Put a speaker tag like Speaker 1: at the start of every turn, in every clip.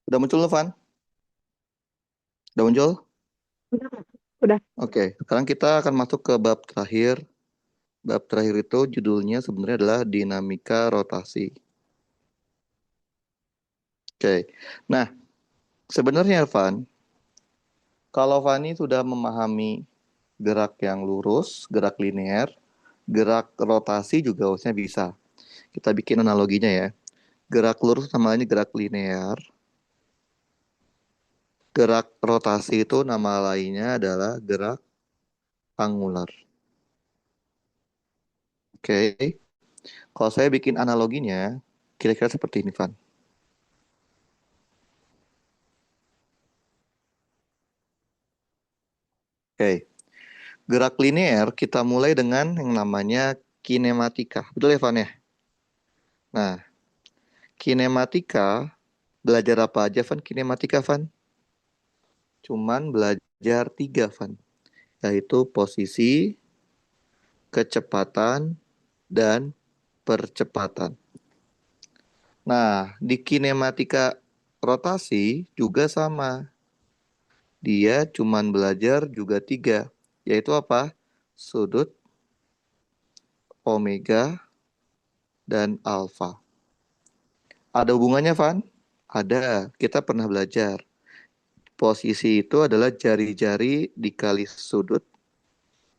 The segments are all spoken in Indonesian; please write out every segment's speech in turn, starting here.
Speaker 1: Udah muncul, Van? Udah muncul?
Speaker 2: Udah, Kak. Udah.
Speaker 1: Oke, sekarang kita akan masuk ke bab terakhir. Bab terakhir itu judulnya sebenarnya adalah dinamika rotasi. Oke, nah sebenarnya Van, kalau Fani sudah memahami gerak yang lurus, gerak linear, gerak rotasi juga harusnya bisa. Kita bikin analoginya ya. Gerak lurus namanya gerak linear, gerak rotasi itu nama lainnya adalah gerak angular. Oke, kalau saya bikin analoginya, kira-kira seperti ini, Van. Oke, gerak linear kita mulai dengan yang namanya kinematika. Betul ya, Van ya? Nah, kinematika, belajar apa aja, Van? Kinematika, Van? Cuman belajar tiga, Van. Yaitu posisi, kecepatan, dan percepatan. Nah, di kinematika rotasi juga sama. Dia cuman belajar juga tiga. Yaitu apa? Sudut, omega, dan alfa. Ada hubungannya, Van? Ada. Kita pernah belajar. Posisi itu adalah jari-jari dikali sudut.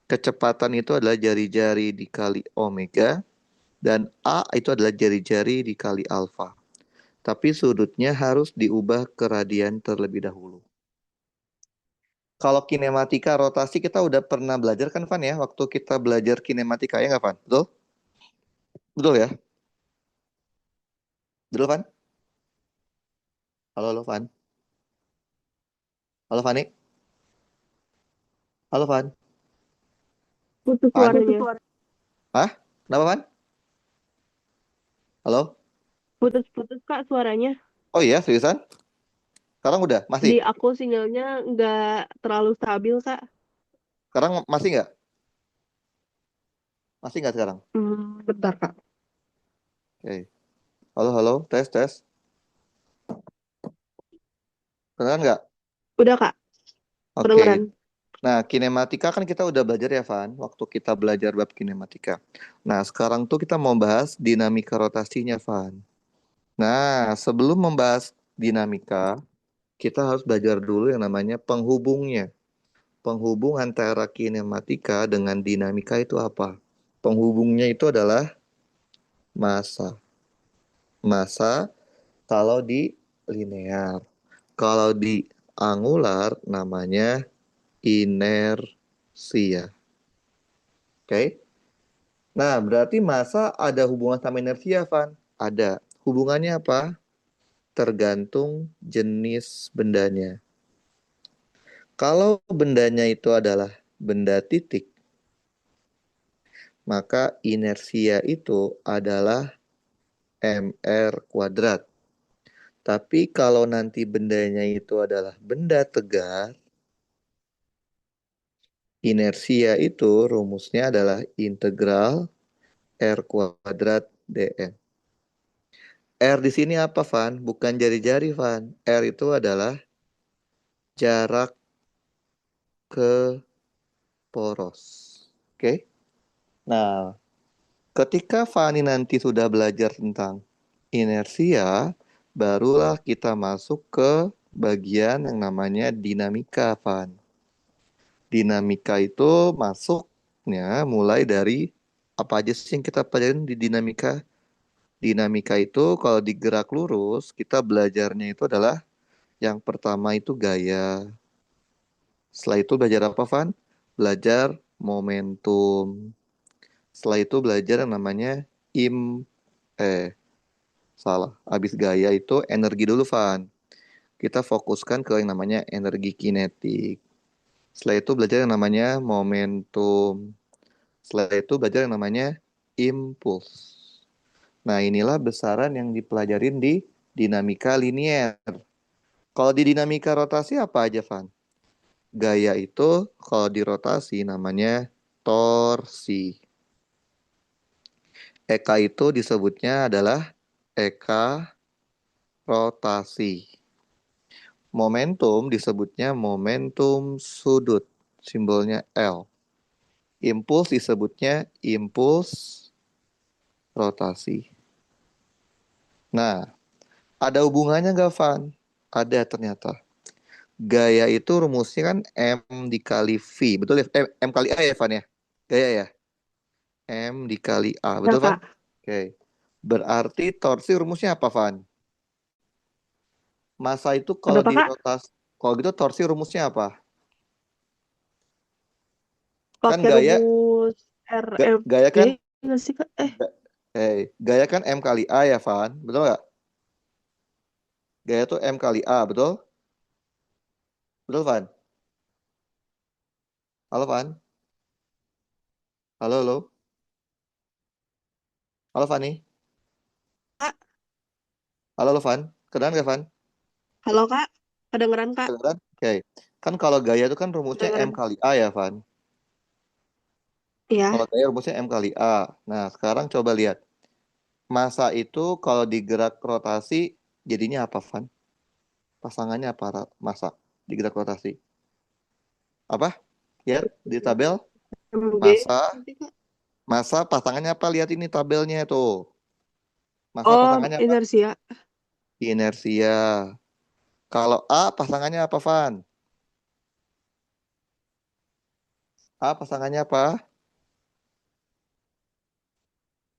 Speaker 1: Kecepatan itu adalah jari-jari dikali omega. Dan A itu adalah jari-jari dikali alfa. Tapi sudutnya harus diubah ke radian terlebih dahulu. Kalau kinematika rotasi kita udah pernah belajar kan, Van ya? Waktu kita belajar kinematika, ya nggak, Van? Betul? Betul ya? Betul, Van? Halo, halo, Van. Halo, Fani. Halo, Van.
Speaker 2: Putus
Speaker 1: Van?
Speaker 2: suaranya.
Speaker 1: Hah? Kenapa, Van? Halo?
Speaker 2: Putus-putus, Kak, suaranya.
Speaker 1: Oh iya, seriusan? Sekarang udah?
Speaker 2: Di
Speaker 1: Masih?
Speaker 2: aku sinyalnya nggak terlalu stabil, Kak.
Speaker 1: Sekarang masih nggak? Masih nggak sekarang?
Speaker 2: Bentar, Kak.
Speaker 1: Oke. Halo, halo. Tes, tes. Kedengeran nggak?
Speaker 2: Udah, Kak.
Speaker 1: Oke.
Speaker 2: Kedengeran.
Speaker 1: Nah, kinematika kan kita udah belajar ya, Van, waktu kita belajar bab kinematika. Nah, sekarang tuh kita mau bahas dinamika rotasinya, Van. Nah, sebelum membahas dinamika, kita harus belajar dulu yang namanya penghubungnya. Penghubung antara kinematika dengan dinamika itu apa? Penghubungnya itu adalah massa. Massa kalau di linear. Kalau di angular namanya inersia. Oke? Nah, berarti massa ada hubungan sama inersia, Van? Ada. Hubungannya apa? Tergantung jenis bendanya. Kalau bendanya itu adalah benda titik, maka inersia itu adalah mr kuadrat. Tapi kalau nanti bendanya itu adalah benda tegar, inersia itu rumusnya adalah integral r kuadrat dn. R di sini apa, Van? Bukan jari-jari, Van. R itu adalah jarak ke poros. Oke? Nah, ketika Fani nanti sudah belajar tentang inersia, barulah kita masuk ke bagian yang namanya dinamika, Van. Dinamika itu masuknya mulai dari apa aja sih yang kita pelajarin di dinamika? Dinamika itu kalau di gerak lurus, kita belajarnya itu adalah yang pertama itu gaya. Setelah itu belajar apa, Van? Belajar momentum. Setelah itu belajar yang namanya im eh salah. Habis gaya itu energi dulu, Van. Kita fokuskan ke yang namanya energi kinetik. Setelah itu belajar yang namanya momentum. Setelah itu belajar yang namanya impuls. Nah, inilah besaran yang dipelajarin di dinamika linier. Kalau di dinamika rotasi apa aja, Van? Gaya itu kalau dirotasi namanya torsi. Eka itu disebutnya adalah eka rotasi. Momentum disebutnya momentum sudut, simbolnya L. Impuls disebutnya impuls rotasi. Nah, ada hubungannya nggak, Van? Ada ternyata. Gaya itu rumusnya kan M dikali V. Betul ya? M kali A ya, Van ya? Gaya ya? M dikali A.
Speaker 2: Ya,
Speaker 1: Betul, Van?
Speaker 2: Kak.
Speaker 1: Oke. Berarti torsi rumusnya apa, Van? Masa itu kalau
Speaker 2: Kenapa, Kak?
Speaker 1: dirotas, kalau gitu torsi rumusnya apa? Kan
Speaker 2: Pakai
Speaker 1: gaya,
Speaker 2: rumus
Speaker 1: gaya
Speaker 2: RMB
Speaker 1: kan,
Speaker 2: nggak sih, Kak?
Speaker 1: gaya kan M kali A ya, Van? Betul nggak? Gaya tuh M kali A, betul? Betul, Van? Halo, Van? Halo, halo? Halo, Fani?
Speaker 2: Kak,
Speaker 1: Halo, halo, Van? Kedengeran nggak, Van?
Speaker 2: halo, Kak. Kedengeran, Kak?
Speaker 1: Kedengeran? Oke. Kan kalau gaya itu kan rumusnya M
Speaker 2: Kedengeran.
Speaker 1: kali A ya, Van?
Speaker 2: Iya.
Speaker 1: Kalau gaya rumusnya M kali A. Nah, sekarang coba lihat. Masa itu kalau digerak rotasi, jadinya apa, Van? Pasangannya apa, masa digerak rotasi? Apa? Lihat di tabel.
Speaker 2: MG
Speaker 1: Masa,
Speaker 2: nanti, Kak.
Speaker 1: masa pasangannya apa? Lihat ini tabelnya tuh. Masa
Speaker 2: Oh,
Speaker 1: pasangannya apa?
Speaker 2: inersia.
Speaker 1: Inersia. Kalau A pasangannya apa, Van? A pasangannya apa?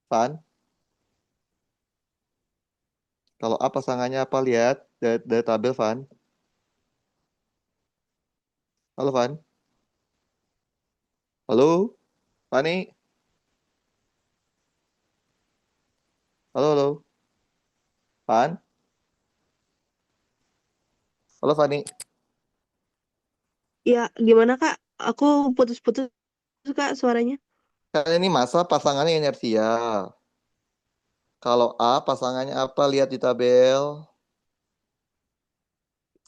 Speaker 1: Van? Kalau A pasangannya apa? Lihat dari tabel, Van. Halo, Van. Halo, Fani. Halo, halo. Van. Halo, Fani.
Speaker 2: Iya, gimana, Kak? Aku putus-putus, Kak, suaranya.
Speaker 1: Kan ini masa pasangannya inersia. Kalau A pasangannya apa? Lihat di tabel.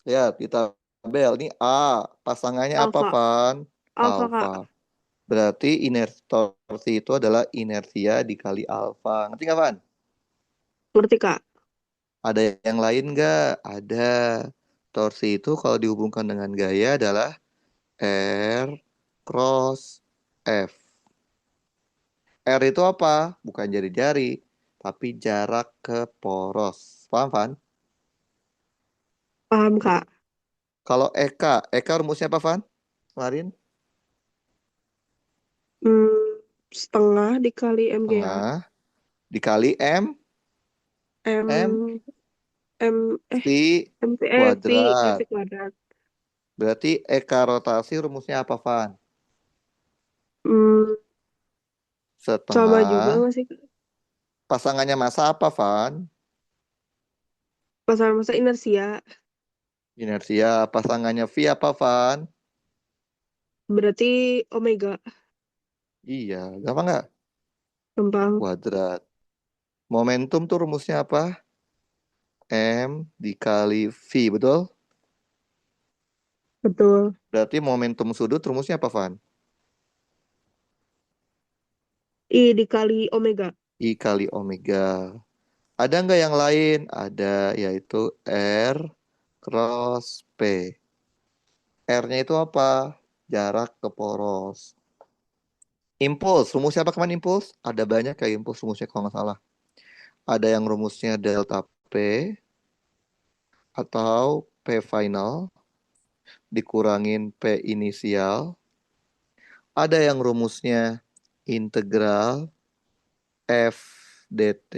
Speaker 1: Lihat di tabel. Ini A. Pasangannya apa,
Speaker 2: Alfa.
Speaker 1: Van?
Speaker 2: Alfa,
Speaker 1: Alfa.
Speaker 2: Kak.
Speaker 1: Berarti torsi itu adalah inersia dikali alfa. Ngerti nggak, Van?
Speaker 2: Ngerti, Kak?
Speaker 1: Ada yang lain nggak? Ada. Torsi itu kalau dihubungkan dengan gaya adalah R cross F. R itu apa? Bukan jari-jari, tapi jarak ke poros. Paham, Van?
Speaker 2: Paham, Kak.
Speaker 1: Kalau Eka rumusnya apa, Van? Kemarin
Speaker 2: Hmm, setengah dikali MGA.
Speaker 1: setengah dikali M
Speaker 2: M, M,
Speaker 1: V
Speaker 2: V
Speaker 1: kuadrat.
Speaker 2: kuadrat.
Speaker 1: Berarti Eka rotasi rumusnya apa, Van?
Speaker 2: Hmm, sama juga
Speaker 1: Setengah.
Speaker 2: nggak sih, Kak?
Speaker 1: Pasangannya masa apa, Van?
Speaker 2: Masalah masa inersia.
Speaker 1: Inersia. Pasangannya V apa, Van?
Speaker 2: Berarti omega.
Speaker 1: Iya, gampang nggak?
Speaker 2: Gampang.
Speaker 1: Kuadrat. Momentum tuh rumusnya apa? M dikali V, betul?
Speaker 2: Betul.
Speaker 1: Berarti momentum sudut rumusnya apa, Van?
Speaker 2: I dikali omega.
Speaker 1: I kali omega. Ada nggak yang lain? Ada, yaitu R cross P. R-nya itu apa? Jarak ke poros. Impuls, rumusnya apa kemarin impuls? Ada banyak kayak impuls rumusnya kalau nggak salah. Ada yang rumusnya delta P atau P final dikurangin P inisial. Ada yang rumusnya integral F dt.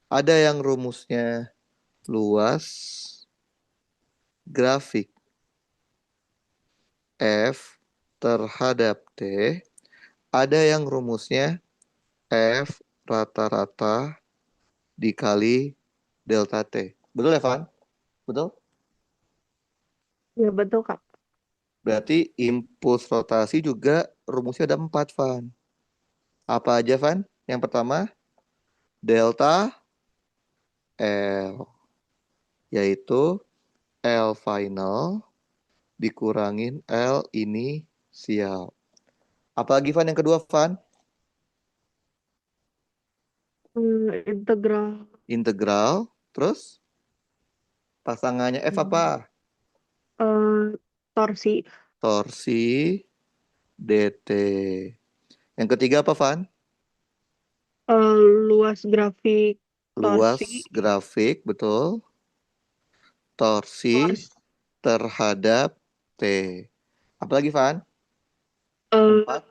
Speaker 1: Ada yang rumusnya luas grafik F terhadap T. Ada yang rumusnya F rata-rata dikali delta T. Betul ya, Van? Betul?
Speaker 2: Ya, betul, Kak.
Speaker 1: Berarti impuls rotasi juga rumusnya ada 4, Van. Apa aja, Van? Yang pertama, delta L, yaitu L final dikurangin L inisial. Apalagi Van yang kedua, Van?
Speaker 2: Integral
Speaker 1: Integral, terus pasangannya F apa?
Speaker 2: eh, torsi
Speaker 1: Torsi dt. Yang ketiga apa, Van?
Speaker 2: eh, luas grafik torsi
Speaker 1: Luas grafik, betul. Torsi
Speaker 2: luas
Speaker 1: terhadap T. Apalagi, Van?
Speaker 2: eh,
Speaker 1: Keempat,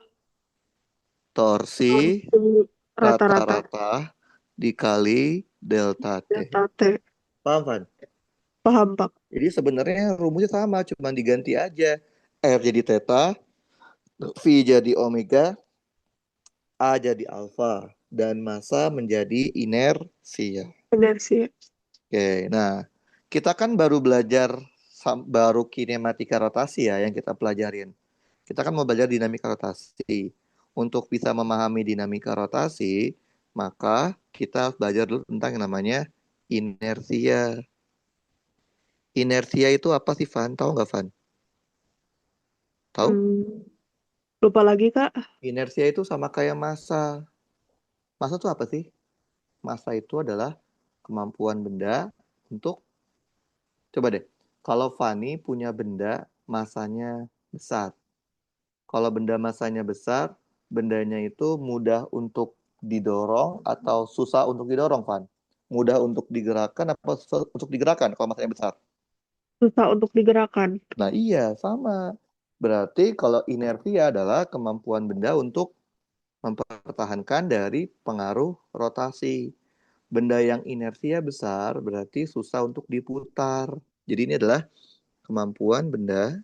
Speaker 1: torsi
Speaker 2: torsi rata-rata
Speaker 1: rata-rata dikali delta T.
Speaker 2: delta T.
Speaker 1: Paham, Van?
Speaker 2: Paham, Pak?
Speaker 1: Jadi sebenarnya rumusnya sama, cuma diganti aja. R jadi theta, V jadi omega, A jadi alfa, dan massa menjadi inersia.
Speaker 2: Benar sih.
Speaker 1: Oke, nah kita kan baru belajar baru kinematika rotasi ya yang kita pelajarin. Kita kan mau belajar dinamika rotasi. Untuk bisa memahami dinamika rotasi, maka kita harus belajar dulu tentang yang namanya inersia. Inersia itu apa sih, Van? Tahu nggak, Van? Tahu?
Speaker 2: Hmm, lupa lagi, Kak.
Speaker 1: Inersia itu sama kayak massa. Massa itu apa sih? Massa itu adalah kemampuan benda untuk, coba deh, kalau Fani punya benda massanya besar. Kalau benda massanya besar, bendanya itu mudah untuk didorong atau susah untuk didorong, Van? Mudah untuk digerakkan atau susah untuk digerakkan kalau massanya besar?
Speaker 2: Susah untuk digerakkan.
Speaker 1: Nah iya, sama. Berarti kalau inersia adalah kemampuan benda untuk mempertahankan dari pengaruh rotasi. Benda yang inersia besar berarti susah untuk diputar. Jadi ini adalah kemampuan benda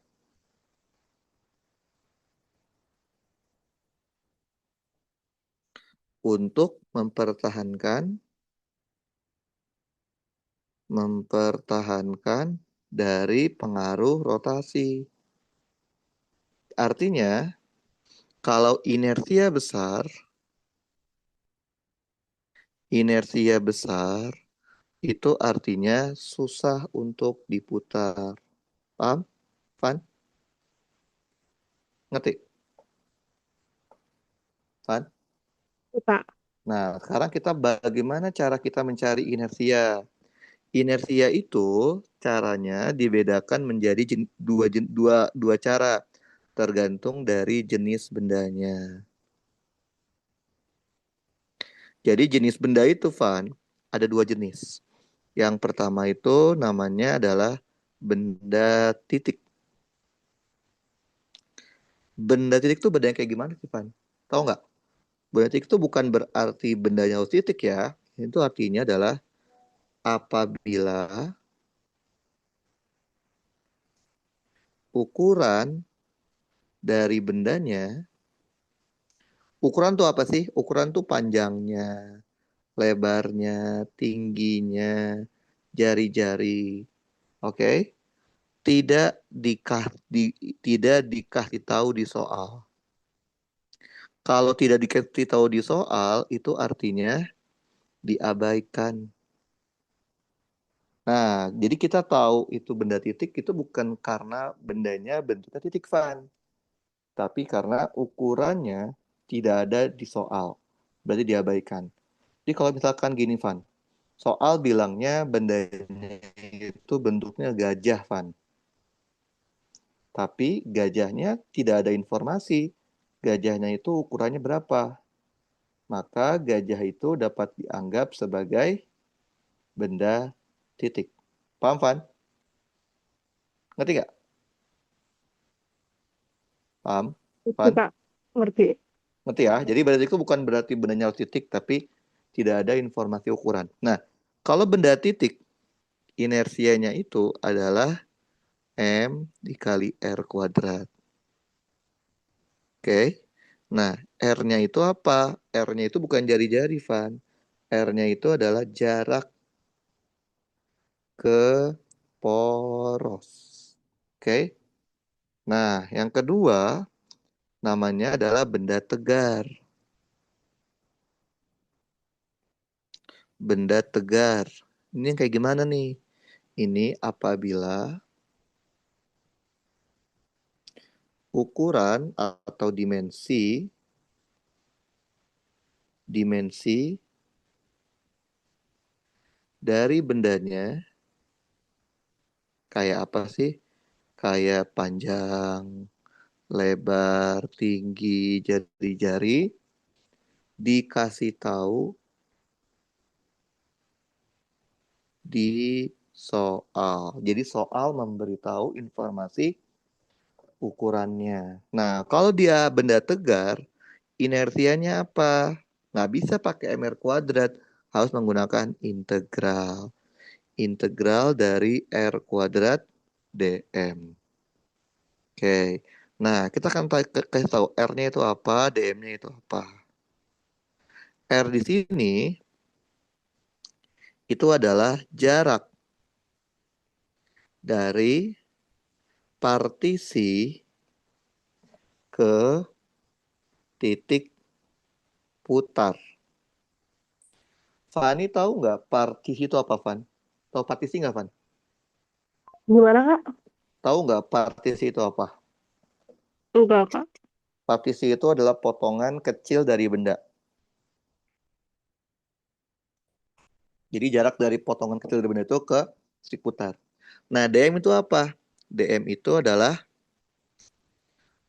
Speaker 1: untuk mempertahankan dari pengaruh rotasi. Artinya, kalau inersia besar itu artinya susah untuk diputar. Paham? Van? Ngerti? Van?
Speaker 2: Kita.
Speaker 1: Nah, sekarang kita bagaimana cara kita mencari inersia? Inersia itu caranya dibedakan menjadi dua cara tergantung dari jenis bendanya. Jadi jenis benda itu, Van, ada dua jenis. Yang pertama itu namanya adalah benda titik. Benda titik itu benda yang kayak gimana sih, Van? Tahu nggak? Benda titik itu bukan berarti bendanya harus titik ya. Itu artinya adalah apabila ukuran dari bendanya, ukuran tuh apa sih? Ukuran tuh panjangnya, lebarnya, tingginya, jari-jari. Oke? Tidak tidak dikasih tahu di soal. Kalau tidak dikasih tahu di soal, itu artinya diabaikan. Nah, jadi kita tahu itu benda titik itu bukan karena bendanya bentuknya titik, Van, tapi karena ukurannya tidak ada di soal. Berarti diabaikan. Jadi kalau misalkan gini, Van, soal bilangnya bendanya itu bentuknya gajah, Van. Tapi gajahnya tidak ada informasi. Gajahnya itu ukurannya berapa. Maka gajah itu dapat dianggap sebagai benda titik. Paham, Van? Ngerti nggak? Paham, Van?
Speaker 2: Kita ngerti.
Speaker 1: Ngerti ya? Jadi benda titik itu bukan berarti bendanya harus titik, tapi tidak ada informasi ukuran. Nah, kalau benda titik, inersianya itu adalah M dikali R kuadrat. Oke? Nah, R-nya itu apa? R-nya itu bukan jari-jari, Van. R-nya itu adalah jarak ke poros. Oke? Nah, yang kedua namanya adalah benda tegar. benda tegar. Ini yang kayak gimana nih? Ini apabila ukuran atau dimensi dari bendanya kayak apa sih? Kayak panjang, lebar, tinggi, jari-jari dikasih tahu di soal. Jadi soal memberitahu informasi ukurannya. Nah, kalau dia benda tegar, inersianya apa? Nggak bisa pakai MR kuadrat, harus menggunakan integral. Integral dari R kuadrat dm. Oke. Nah, kita akan kasih tahu R-nya itu apa, dm-nya itu apa. R di sini itu adalah jarak dari partisi ke titik putar. Fani tahu nggak partisi itu apa, Van? Tahu partisi nggak, Van?
Speaker 2: Gimana, Kak?
Speaker 1: Tahu nggak partisi itu apa?
Speaker 2: Enggak, Kak.
Speaker 1: Partisi itu adalah potongan kecil dari benda. Jadi jarak dari potongan kecil dari benda itu ke titik putar. Nah, dm itu apa? Dm itu adalah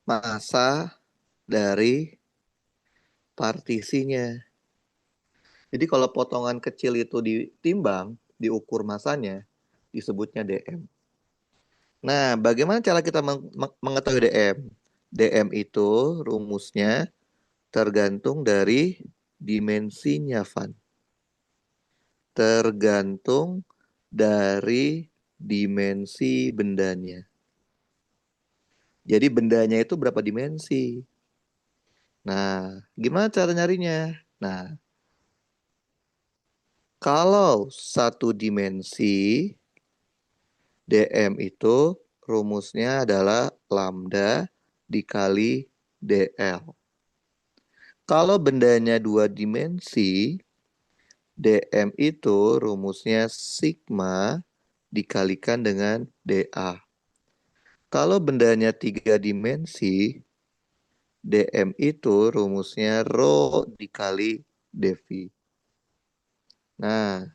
Speaker 1: massa dari partisinya. Jadi kalau potongan kecil itu ditimbang, diukur massanya, disebutnya dm. Nah, bagaimana cara kita mengetahui dm? dm itu rumusnya tergantung dari dimensinya, Van. Tergantung dari dimensi bendanya. Jadi bendanya itu berapa dimensi? Nah, gimana cara nyarinya? Nah, kalau satu dimensi, dm itu rumusnya adalah lambda dikali dl. Kalau bendanya dua dimensi, dm itu rumusnya sigma dikalikan dengan dA. Kalau bendanya tiga dimensi, dm itu rumusnya rho dikali dv. Nah,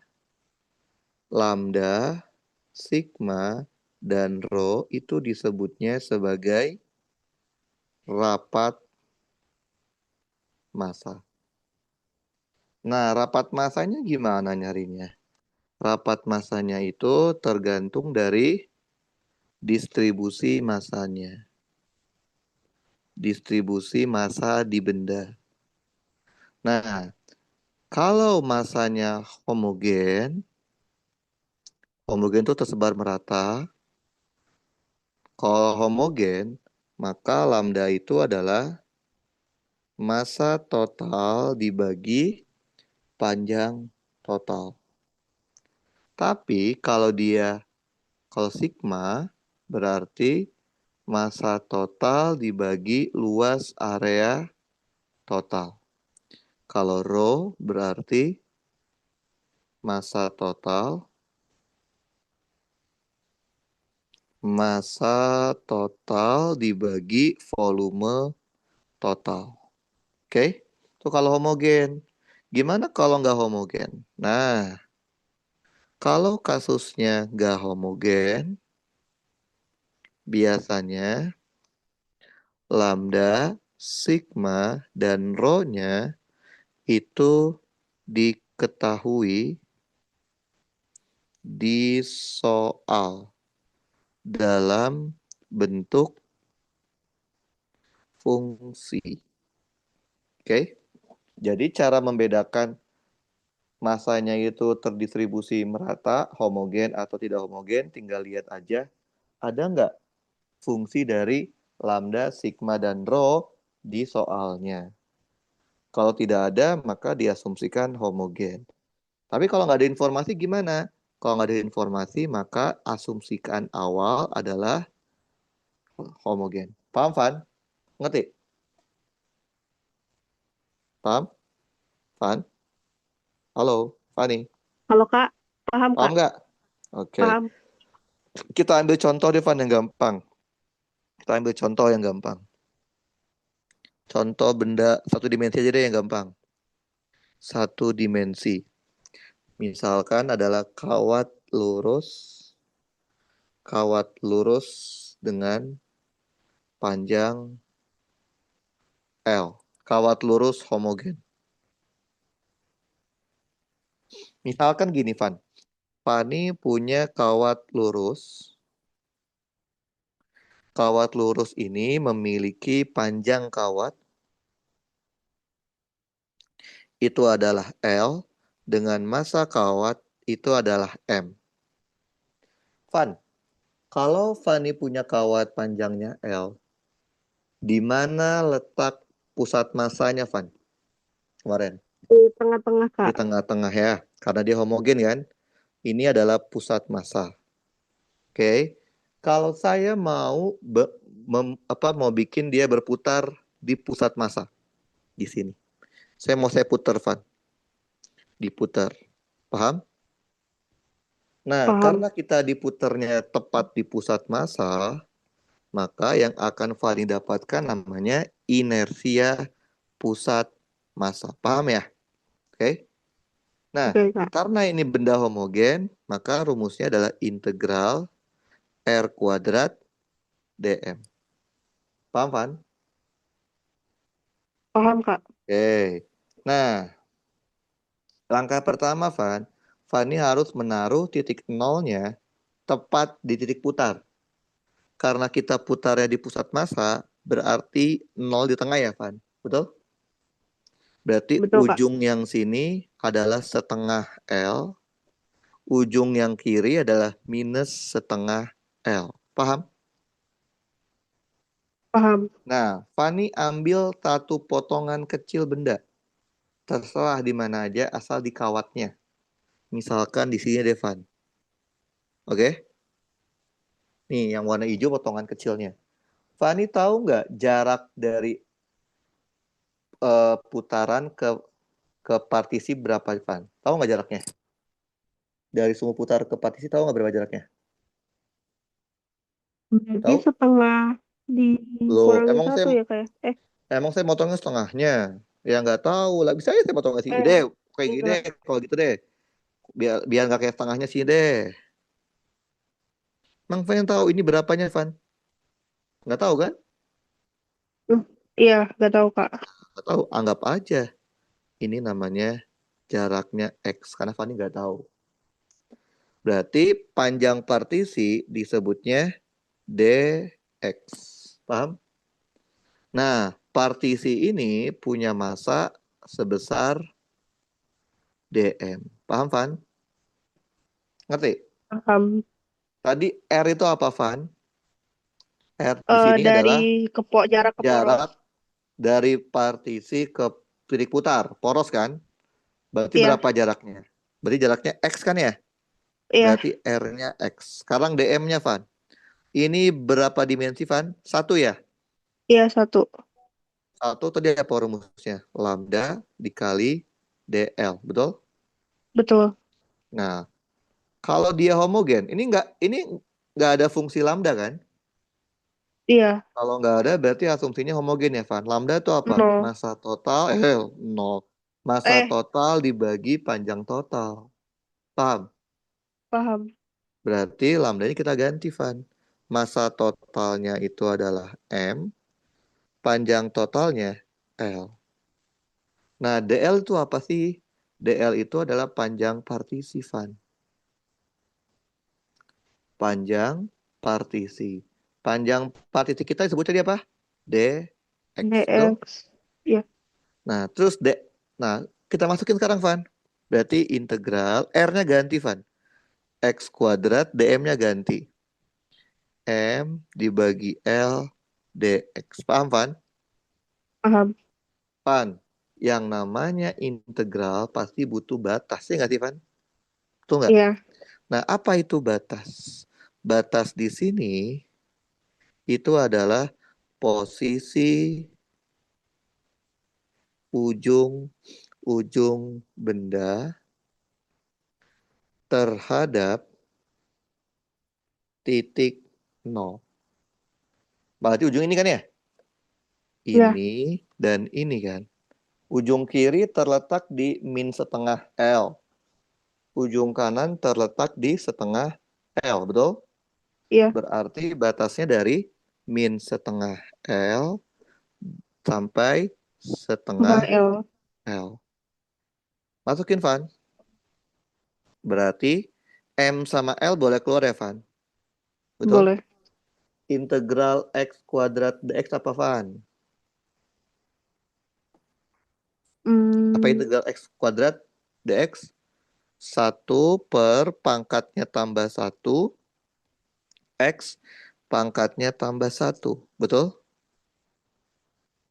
Speaker 1: lambda, sigma, dan rho itu disebutnya sebagai rapat massa. Nah, rapat massanya gimana nyarinya? Rapat massanya itu tergantung dari distribusi massanya. Distribusi massa di benda. Nah, kalau massanya homogen itu tersebar merata. Kalau homogen, maka lambda itu adalah massa total dibagi panjang total. Tapi kalau sigma berarti massa total dibagi luas area total. Kalau rho berarti massa total dibagi volume total. Oke? Itu kalau homogen. Gimana kalau nggak homogen? Nah, kalau kasusnya nggak homogen, biasanya lambda, sigma, dan rho-nya itu diketahui di soal dalam bentuk fungsi. Oke? Jadi cara membedakan masanya itu terdistribusi merata, homogen atau tidak homogen, tinggal lihat aja ada nggak fungsi dari lambda, sigma, dan rho di soalnya. Kalau tidak ada, maka diasumsikan homogen. Tapi kalau nggak ada informasi gimana? Kalau nggak ada informasi, maka asumsikan awal adalah homogen. Paham, Van? Ngerti? Paham? Van? Halo? Fani,
Speaker 2: Halo Kak, paham
Speaker 1: paham
Speaker 2: Kak?
Speaker 1: nggak? Oke,
Speaker 2: Paham.
Speaker 1: kita ambil contoh deh, Fan, yang gampang. Kita ambil contoh yang gampang. Contoh benda satu dimensi aja deh yang gampang. Satu dimensi. Misalkan adalah kawat lurus dengan panjang L. Kawat lurus homogen. Misalkan gini, Van. Fani punya kawat lurus. Kawat lurus ini memiliki panjang kawat itu adalah L dengan massa kawat itu adalah M. Van, kalau Fani punya kawat panjangnya L, di mana letak pusat massanya, Van? Kemarin.
Speaker 2: Di tengah-tengah
Speaker 1: Di
Speaker 2: Kak.
Speaker 1: tengah-tengah ya, karena dia homogen kan. Ini adalah pusat massa. Oke. Kalau saya mau mau bikin dia berputar di pusat massa di sini. Saya putar, Van. Diputar. Paham? Nah,
Speaker 2: Paham.
Speaker 1: karena kita diputarnya tepat di pusat massa, maka yang akan Fani dapatkan namanya inersia pusat massa. Paham ya? Oke. Nah,
Speaker 2: Oke Kak.
Speaker 1: karena ini benda homogen, maka rumusnya adalah integral R kuadrat dm. Paham, Van?
Speaker 2: Paham Kak.
Speaker 1: Oke. Nah, langkah pertama, Van, Fani harus menaruh titik nolnya tepat di titik putar. Karena kita putarnya di pusat massa, berarti nol di tengah ya, Van. Betul? Berarti
Speaker 2: Betul Kak.
Speaker 1: ujung yang sini adalah setengah L, ujung yang kiri adalah minus setengah L. Paham?
Speaker 2: Paham.
Speaker 1: Nah, Fani ambil satu potongan kecil benda. Terserah di mana aja, asal di kawatnya. Misalkan di sini deh, Van. Oke? Nih, yang warna hijau potongan kecilnya. Fani tahu nggak jarak dari putaran ke partisi berapa, Van? Tahu nggak jaraknya? Dari sumbu putar ke partisi tahu nggak berapa jaraknya?
Speaker 2: Berarti
Speaker 1: Tahu?
Speaker 2: setengah
Speaker 1: Loh,
Speaker 2: dikurangi satu ya Kak ya?
Speaker 1: emang saya motongnya setengahnya. Ya nggak tahu lah. Bisa aja saya potong sini
Speaker 2: Eh,
Speaker 1: deh. Kayak gini deh.
Speaker 2: enggak.
Speaker 1: Kalau gitu deh. Biar biar nggak kayak setengahnya sini deh. Emang Van tahu ini berapanya, Van? Nggak tahu kan?
Speaker 2: Hmm, Iya, nggak tahu Kak.
Speaker 1: Nggak tahu. Anggap aja. Ini namanya jaraknya X. Karena Fanny nggak tahu. Berarti panjang partisi disebutnya dx. Paham? Nah, partisi ini punya massa sebesar dm. Paham, Van? Ngerti?
Speaker 2: Paham.
Speaker 1: Tadi R itu apa, Van? R di sini
Speaker 2: Dari
Speaker 1: adalah
Speaker 2: jarak ke poros.
Speaker 1: jarak dari partisi ke titik putar. Poros kan? Berarti
Speaker 2: Iya,
Speaker 1: berapa jaraknya? Berarti jaraknya X kan ya?
Speaker 2: iya,
Speaker 1: Berarti R-nya X. Sekarang dm-nya, Van. Ini berapa dimensi, Van? Satu ya?
Speaker 2: iya satu.
Speaker 1: Satu tadi apa rumusnya? Lambda dikali DL, betul?
Speaker 2: Betul.
Speaker 1: Nah, kalau dia homogen, ini nggak ada fungsi lambda kan?
Speaker 2: Iya,
Speaker 1: Kalau nggak ada, berarti asumsinya homogen ya, Van. Lambda itu apa?
Speaker 2: nol.
Speaker 1: Massa total, nol. Massa
Speaker 2: Eh,
Speaker 1: total dibagi panjang total. Paham?
Speaker 2: paham.
Speaker 1: Berarti lambdanya kita ganti, Van. Massa totalnya itu adalah M, panjang totalnya L. Nah, DL itu apa sih? DL itu adalah panjang partisi, Van. Panjang partisi. Panjang partisi kita sebutnya dia apa? Dx, betul?
Speaker 2: Dx. Iya,
Speaker 1: Nah, terus nah, kita masukin sekarang, Van. Berarti integral R-nya ganti, Van. X kuadrat, dm-nya ganti. M dibagi L dx. Paham, Van?
Speaker 2: paham.
Speaker 1: Van, yang namanya integral pasti butuh batas, ya nggak sih, Van? Betul nggak?
Speaker 2: Iya,
Speaker 1: Nah, apa itu batas? Batas di sini itu adalah posisi ujung ujung benda terhadap titik 0. Berarti ujung ini kan ya?
Speaker 2: Ya,
Speaker 1: Ini dan ini kan. Ujung kiri terletak di min setengah L. Ujung kanan terletak di setengah L, betul?
Speaker 2: iya,
Speaker 1: Berarti batasnya dari min setengah L sampai
Speaker 2: tengah
Speaker 1: setengah
Speaker 2: L.
Speaker 1: L. Masukin, Van. Berarti M sama L boleh keluar ya, Van? Betul?
Speaker 2: Boleh.
Speaker 1: Integral X kuadrat DX apa, Van? Apa
Speaker 2: Hmm,
Speaker 1: integral X kuadrat DX? 1/pangkatnya tambah 1 X pangkatnya tambah 1. Betul?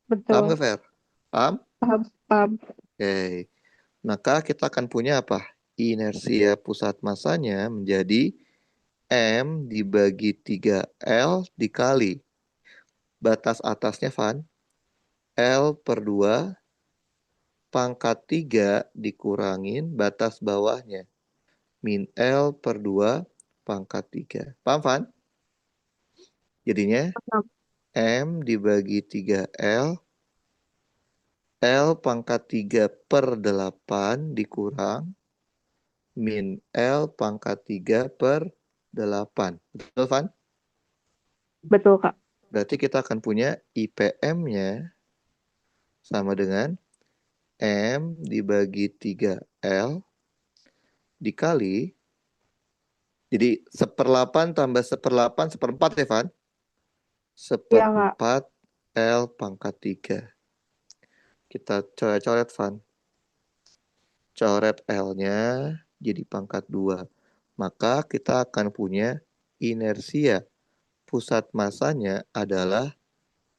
Speaker 1: Paham
Speaker 2: betul.
Speaker 1: nggak, Fer? Paham?
Speaker 2: Paham, paham.
Speaker 1: Oke. Maka kita akan punya apa? Inersia pusat masanya menjadi M dibagi 3L dikali batas atasnya, Van, L/2 pangkat 3 dikurangin batas bawahnya, min L/2 pangkat 3. Paham, Van? Jadinya
Speaker 2: Paham.
Speaker 1: M dibagi 3L, L pangkat 3/8 dikurang min L pangkat 3/8. Betul, Van?
Speaker 2: Betul, Kak.
Speaker 1: Berarti kita akan punya IPM-nya sama dengan M dibagi 3L dikali, jadi 1/8 tambah 1/8 1/4 ya, Van?
Speaker 2: Iya, Kak.
Speaker 1: 1/4 L pangkat 3. Kita coret-coret, Van. Coret L-nya jadi pangkat 2. Maka kita akan punya inersia pusat masanya adalah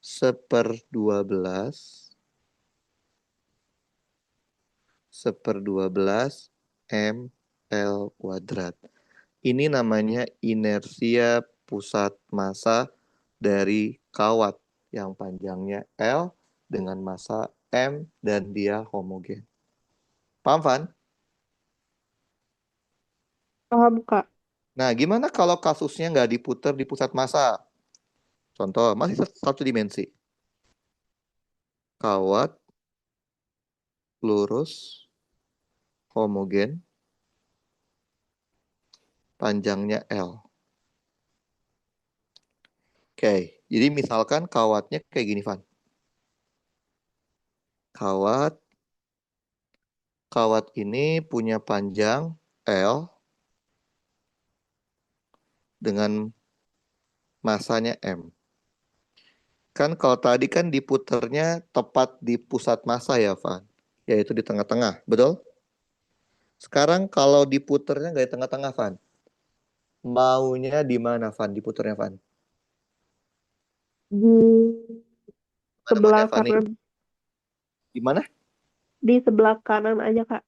Speaker 1: 1/12 ml kuadrat. Ini namanya inersia pusat massa dari kawat yang panjangnya L dengan massa M dan dia homogen. Paham, Van?
Speaker 2: Paham, Kak.
Speaker 1: Nah, gimana kalau kasusnya nggak diputar di pusat massa? Contoh, masih satu dimensi. Kawat lurus homogen panjangnya L. Oke, jadi misalkan kawatnya kayak gini, Van. Kawat kawat ini punya panjang L dengan massanya M. Kan kalau tadi kan diputernya tepat di pusat massa ya, Van. Yaitu di tengah-tengah, betul? Sekarang kalau diputernya nggak di tengah-tengah, Van. Maunya di mana, Van, diputernya, Van?
Speaker 2: Di
Speaker 1: Mana,
Speaker 2: sebelah
Speaker 1: mana, Van?
Speaker 2: kanan.
Speaker 1: Di mana?
Speaker 2: Di sebelah kanan aja, Kak.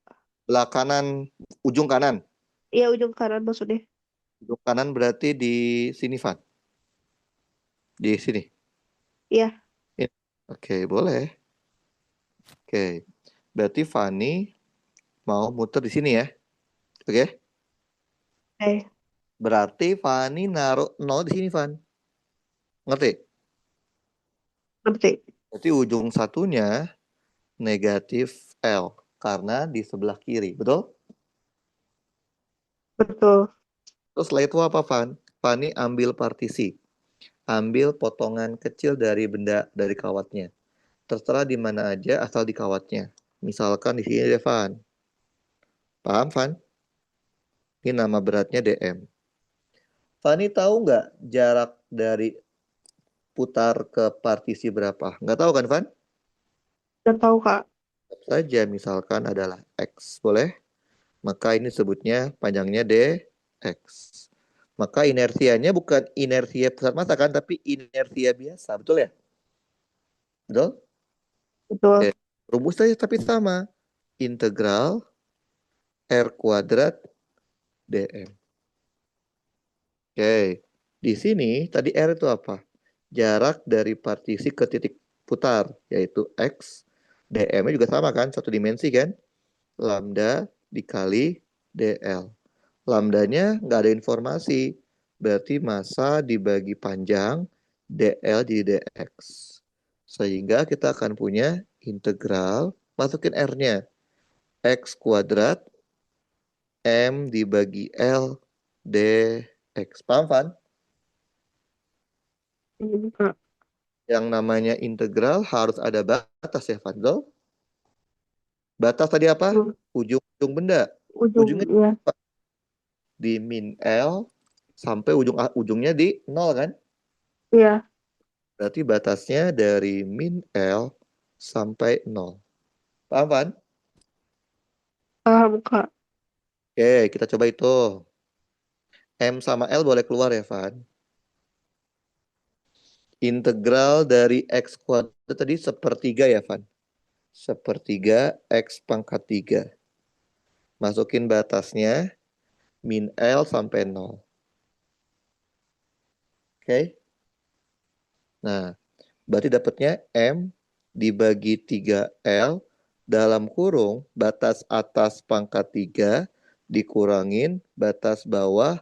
Speaker 1: Belah kanan, ujung kanan.
Speaker 2: Iya, ujung kanan maksudnya.
Speaker 1: Ujung kanan berarti di sini, Van. Di sini.
Speaker 2: Iya.
Speaker 1: Ya. Oke, boleh. Oke. Berarti Fani mau muter di sini ya. Oke.
Speaker 2: Eh,
Speaker 1: Berarti Fani naruh 0 di sini, Van. Ngerti?
Speaker 2: ngerti.
Speaker 1: Berarti ujung satunya negatif L. Karena di sebelah kiri. Betul?
Speaker 2: Betul.
Speaker 1: Terus setelah itu apa, Van? Fani ambil partisi. Ambil potongan kecil dari benda, dari kawatnya. Terserah di mana aja asal di kawatnya. Misalkan di sini deh, Van. Paham, Van? Ini nama beratnya DM. Fani tahu nggak jarak dari putar ke partisi berapa? Nggak tahu kan, Van?
Speaker 2: Udah tahu, Kak.
Speaker 1: Saja misalkan adalah X. Boleh? Maka ini sebutnya panjangnya DX. Maka inersianya bukan inersia pusat massa kan, tapi inersia biasa. Betul ya? Betul? Oke.
Speaker 2: Betul.
Speaker 1: Rumusnya tapi sama. Integral R kuadrat dm. Oke. Di sini tadi R itu apa? Jarak dari partisi ke titik putar, yaitu X. DM-nya juga sama kan? Satu dimensi kan? Lambda dikali DL. Lambdanya nggak ada informasi. Berarti massa dibagi panjang, dl jadi dx. Sehingga kita akan punya integral, masukin R-nya. X kuadrat M dibagi L dx. Paham, Van?
Speaker 2: Iya, Kak.
Speaker 1: Yang namanya integral harus ada batas ya, Van. Batas tadi apa?
Speaker 2: Hmm,
Speaker 1: Ujung-ujung benda.
Speaker 2: ujung,
Speaker 1: Ujungnya
Speaker 2: ya.
Speaker 1: di min L sampai ujungnya di nol kan?
Speaker 2: Iya,
Speaker 1: Berarti batasnya dari min L sampai nol. Paham kan?
Speaker 2: paham, Kak.
Speaker 1: Oke, kita coba itu. M sama L boleh keluar ya, Van? Integral dari X kuadrat tadi sepertiga ya, Van? Sepertiga X pangkat 3. Masukin batasnya min L sampai nol. Oke? Nah, berarti dapatnya M dibagi 3L dalam kurung batas atas pangkat 3 dikurangin batas bawah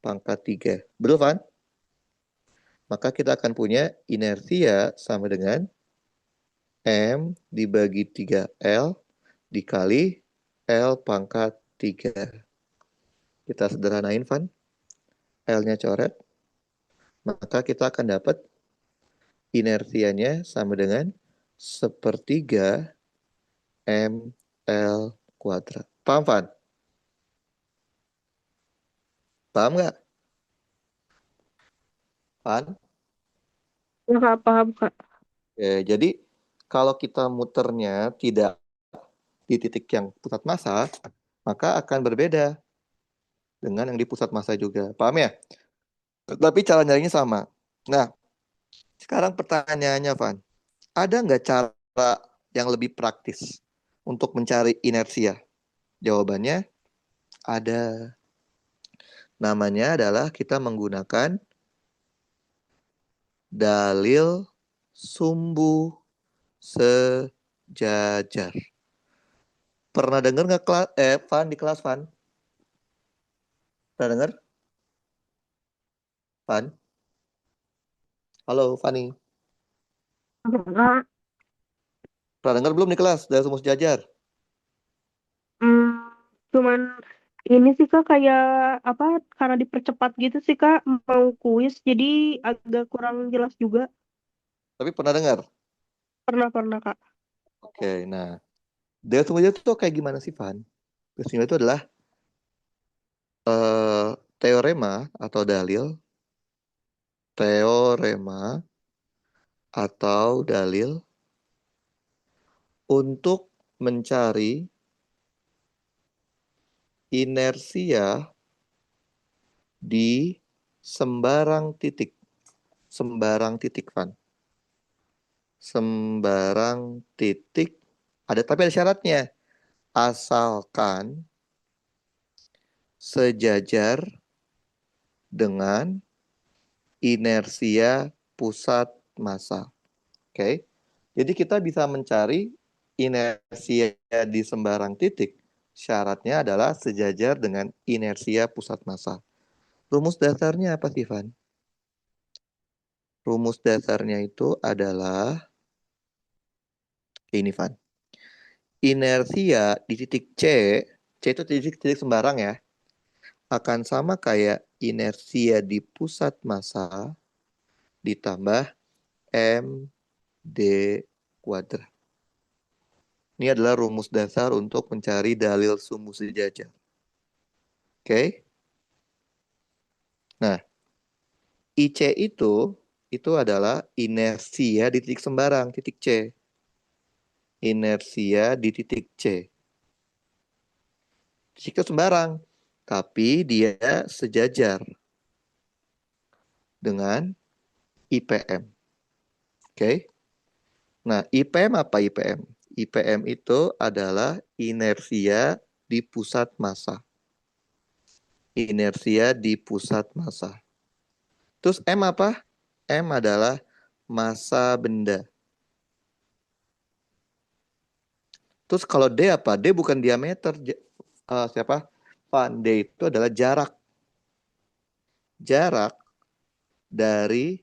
Speaker 1: pangkat 3. Betul, Van? Maka kita akan punya inersia sama dengan M dibagi 3L dikali L pangkat 3. Kita sederhanain, Van. L-nya coret. Maka kita akan dapat inersianya sama dengan sepertiga ML kuadrat. Paham, Van? Paham nggak, Van?
Speaker 2: Ya, Kak, paham, Kak.
Speaker 1: Jadi kalau kita muternya tidak di titik yang pusat massa, maka akan berbeda dengan yang di pusat massa juga. Paham ya? Tapi cara nyarinya sama. Nah, sekarang pertanyaannya, Van. Ada nggak cara yang lebih praktis untuk mencari inersia? Jawabannya ada. Namanya adalah kita menggunakan dalil sumbu sejajar. Pernah dengar nggak Van di kelas Van? Pernah dengar? Van? Halo, Fani.
Speaker 2: Kak,
Speaker 1: Pernah dengar belum di kelas dalil sumbu sejajar?
Speaker 2: hmm, cuman ini sih, Kak, kayak apa, karena dipercepat gitu sih, Kak, mau kuis, jadi agak kurang jelas juga.
Speaker 1: Tapi pernah dengar?
Speaker 2: Pernah, Kak.
Speaker 1: Oke, nah dalil sumbu sejajar itu kayak gimana sih, Van? Dalil sumbu sejajar itu adalah teorema atau teorema atau dalil untuk mencari inersia di sembarang titik. Sembarang titik, Van. Sembarang titik. Tapi ada syaratnya. Asalkan sejajar dengan inersia pusat massa. Oke. Jadi kita bisa mencari inersia di sembarang titik. Syaratnya adalah sejajar dengan inersia pusat massa. Rumus dasarnya apa sih, Van? Rumus dasarnya itu adalah ini, Van. Inersia di titik C itu titik sembarang ya, akan sama kayak inersia di pusat massa ditambah md kuadrat. Ini adalah rumus dasar untuk mencari dalil sumbu sejajar. Oke? Nah, IC itu adalah inersia di titik sembarang, titik C. Inersia di titik C. Titik sembarang, tapi dia sejajar dengan IPM. Oke? Nah, IPM apa IPM? IPM itu adalah inersia di pusat massa. Inersia di pusat massa. Terus M apa? M adalah massa benda. Terus kalau D apa? D bukan diameter. Siapa? Van, D itu adalah jarak. Jarak dari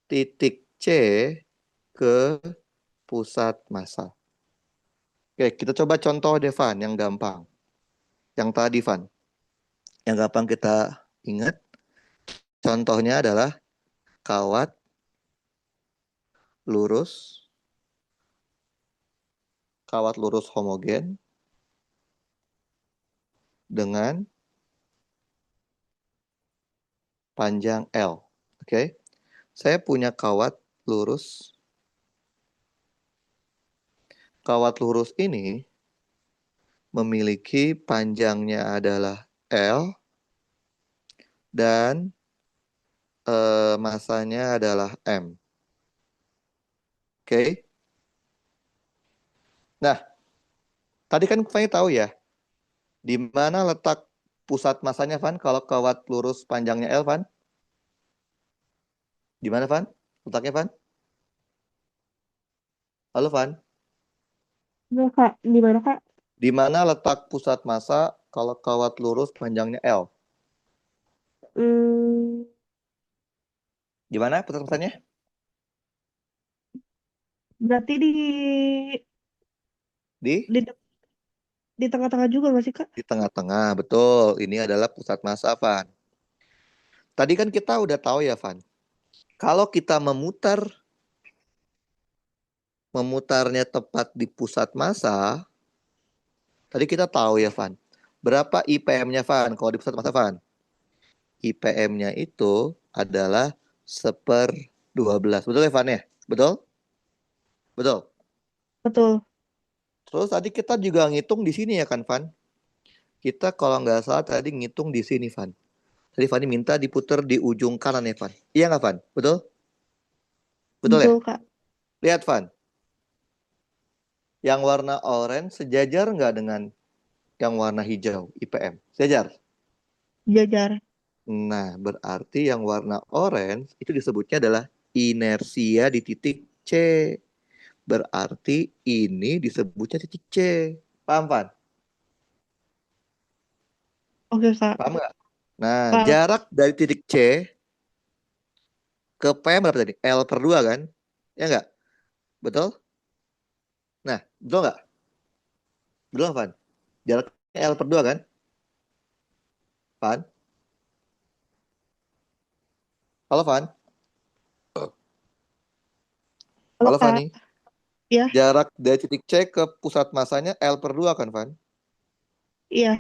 Speaker 1: titik C ke pusat massa. Oke, kita coba contoh deh, Van, yang gampang. Yang tadi, Van. Yang gampang kita ingat. Contohnya adalah kawat lurus, kawat lurus homogen dengan panjang L. Oke, saya punya kawat lurus. Kawat lurus ini memiliki panjangnya adalah L dan masanya adalah M. Oke. Nah, tadi kan Fanny tahu ya, di mana letak pusat masanya, Van? Kalau kawat lurus panjangnya L, Van? Di mana, Van? Letaknya, Van? Halo, Van?
Speaker 2: Iya, Kak. Di mana, Kak?
Speaker 1: Di mana letak pusat massa kalau kawat lurus panjangnya L?
Speaker 2: Hmm,
Speaker 1: Di mana pusat massanya?
Speaker 2: berarti
Speaker 1: Di
Speaker 2: di, di tengah-tengah juga nggak sih, Kak?
Speaker 1: di tengah-tengah, betul. Ini adalah pusat massa, Van. Tadi kan kita udah tahu ya, Van. Kalau kita memutarnya tepat di pusat massa, tadi kita tahu ya, Van. Berapa IPM-nya, Van? Kalau di pusat massa, Van? IPM-nya itu adalah 1/12. Betul ya, Van ya? Betul? Betul.
Speaker 2: Betul.
Speaker 1: Terus tadi kita juga ngitung di sini ya kan, Van? Kita kalau nggak salah tadi ngitung di sini, Van. Tadi Fanny minta diputar di ujung kanan ya, Van. Iya nggak, Van? Betul? Betul ya?
Speaker 2: Betul, Kak.
Speaker 1: Lihat, Van. Yang warna orange sejajar nggak dengan yang warna hijau, IPM? Sejajar.
Speaker 2: Jajar.
Speaker 1: Nah, berarti yang warna orange itu disebutnya adalah inersia di titik C. Berarti ini disebutnya titik C. Paham, Van?
Speaker 2: Oke, Kak.
Speaker 1: Paham nggak? Nah,
Speaker 2: Paham.
Speaker 1: jarak dari titik C ke P berapa tadi? L/2 kan? Ya nggak? Betul? Nah, betul nggak? Betul nggak, Van? Jaraknya L/2 kan? Van? Halo, Van?
Speaker 2: Halo,
Speaker 1: Halo,
Speaker 2: Kak.
Speaker 1: Fani?
Speaker 2: Ya,
Speaker 1: Jarak dari titik C ke pusat masanya L/2 kan, Van?
Speaker 2: iya.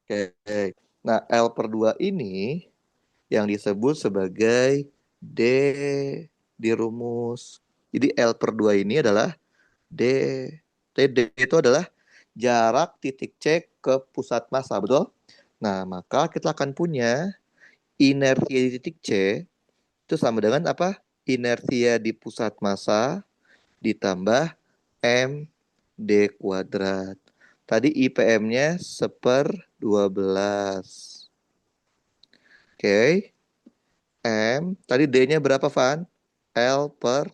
Speaker 1: Oke. Nah, L/2 ini yang disebut sebagai D di rumus. Jadi L/2 ini adalah D. TD itu adalah jarak titik C ke pusat massa, betul? Nah, maka kita akan punya inersia di titik C itu sama dengan apa? Inersia di pusat massa ditambah M D kuadrat. Tadi IPM-nya 1/12. Oke. M. Tadi D-nya berapa, Van? L/2.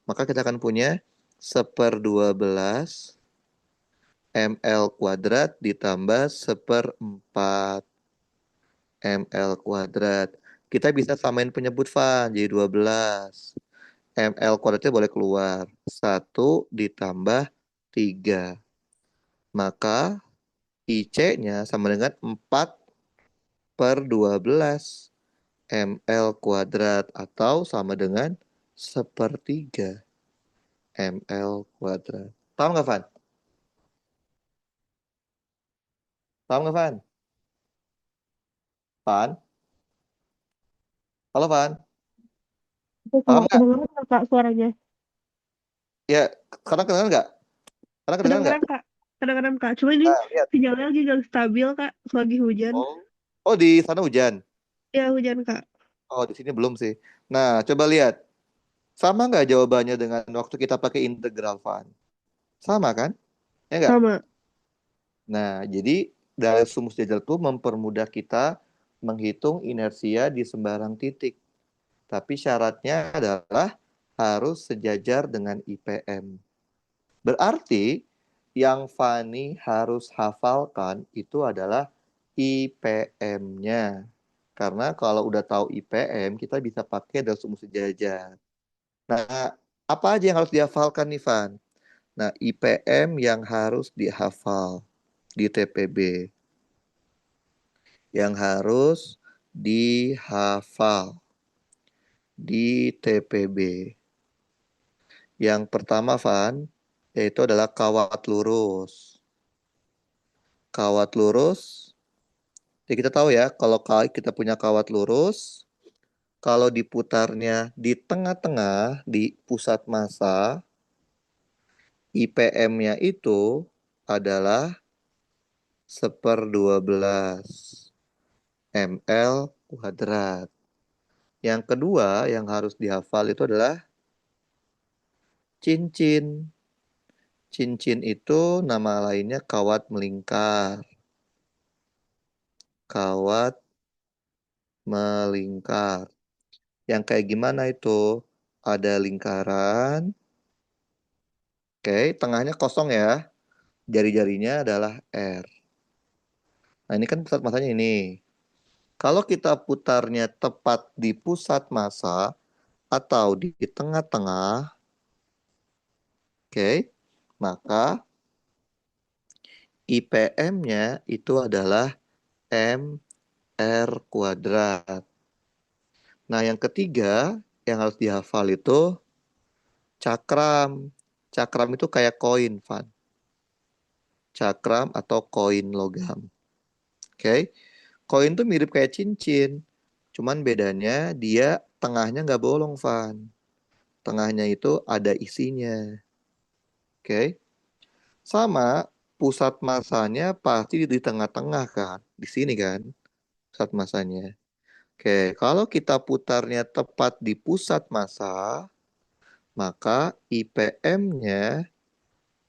Speaker 1: Maka kita akan punya 1/12 ml kuadrat ditambah 1/4 ml kuadrat. Kita bisa samain penyebut, Van, jadi 12. Ml kuadratnya boleh keluar. 1 ditambah 3. Maka IC-nya sama dengan 4/12 ml kuadrat atau sama dengan 1/3 ml kuadrat. Paham nggak, Van? Paham nggak, Van? Van? Halo, Van?
Speaker 2: Oke,
Speaker 1: Paham
Speaker 2: Kak.
Speaker 1: nggak?
Speaker 2: Kedengeran nggak, Kak, suaranya?
Speaker 1: Ya, sekarang kedengeran nggak? Sekarang kedengeran nggak?
Speaker 2: Kedengeran, Kak. Kedengeran, Kak. Cuma ini
Speaker 1: Nah, lihat.
Speaker 2: sinyalnya lagi nggak stabil, Kak. Lagi hujan.
Speaker 1: Oh. Oh, di sana hujan.
Speaker 2: Ya, hujan, Kak.
Speaker 1: Oh, di sini belum sih. Nah, coba lihat. Sama nggak jawabannya dengan waktu kita pakai integral, Van? Sama kan? Ya nggak?
Speaker 2: Sama.
Speaker 1: Nah, jadi dari rumus Jajal itu mempermudah kita menghitung inersia di sembarang titik. Tapi syaratnya adalah harus sejajar dengan IPM. Berarti yang Fani harus hafalkan itu adalah IPM-nya. Karena kalau udah tahu IPM, kita bisa pakai dalam rumus sejajar. Nah, apa aja yang harus dihafalkan nih, Van? Nah, IPM yang harus dihafal di TPB. Yang harus dihafal di TPB. Yang pertama, Van, yaitu adalah kawat lurus. Kawat lurus, ya kita tahu ya, kalau kita punya kawat lurus, kalau diputarnya di tengah-tengah, di pusat massa, IPM-nya itu adalah 1/12 ml kuadrat. Yang kedua yang harus dihafal itu adalah cincin. Cincin itu nama lainnya kawat melingkar. Kawat melingkar. Yang kayak gimana itu? Ada lingkaran. Oke, tengahnya kosong ya. Jari-jarinya adalah R. Nah, ini kan pusat masanya ini. Kalau kita putarnya tepat di pusat massa atau di tengah-tengah, oke, maka IPM-nya itu adalah MR kuadrat. Nah, yang ketiga yang harus dihafal itu cakram. Cakram itu kayak koin, Van. Cakram atau koin logam. Oke. Koin tuh mirip kayak cincin. Cuman bedanya dia tengahnya nggak bolong, Van. Tengahnya itu ada isinya. Oke. Sama pusat masanya pasti di tengah-tengah kan. Di sini kan pusat masanya. Oke, kalau kita putarnya tepat di pusat massa, maka IPM-nya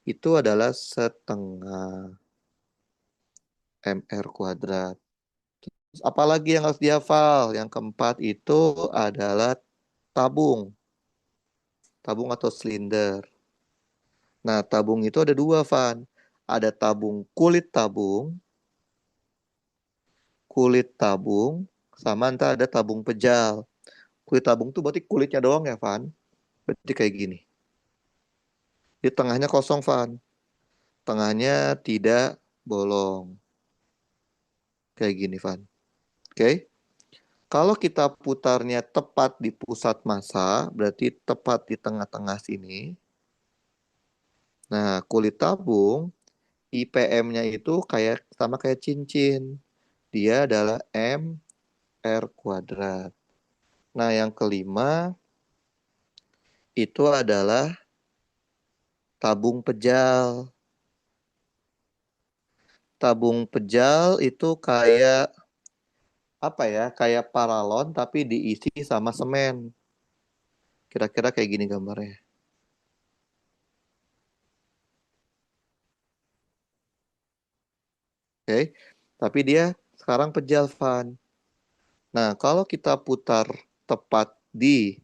Speaker 1: itu adalah setengah MR kuadrat. Terus apalagi yang harus dihafal? Yang keempat itu adalah tabung. Tabung atau silinder. Nah, tabung itu ada dua, Van. Ada kulit tabung, sama ntar ada tabung pejal. Kulit tabung tuh berarti kulitnya doang ya, Van. Berarti kayak gini. Di tengahnya kosong, Van. Tengahnya tidak bolong. Kayak gini, Van. Oke. Kalau kita putarnya tepat di pusat massa, berarti tepat di tengah-tengah sini. Nah, kulit tabung, IPM-nya itu kayak sama kayak cincin. Dia adalah MR kuadrat. Nah, yang kelima itu adalah tabung pejal. Tabung pejal itu kayak apa ya? Kayak paralon tapi diisi sama semen. Kira-kira kayak gini gambarnya. Oke. Tapi dia sekarang pejal, Van. Nah, kalau kita putar tepat di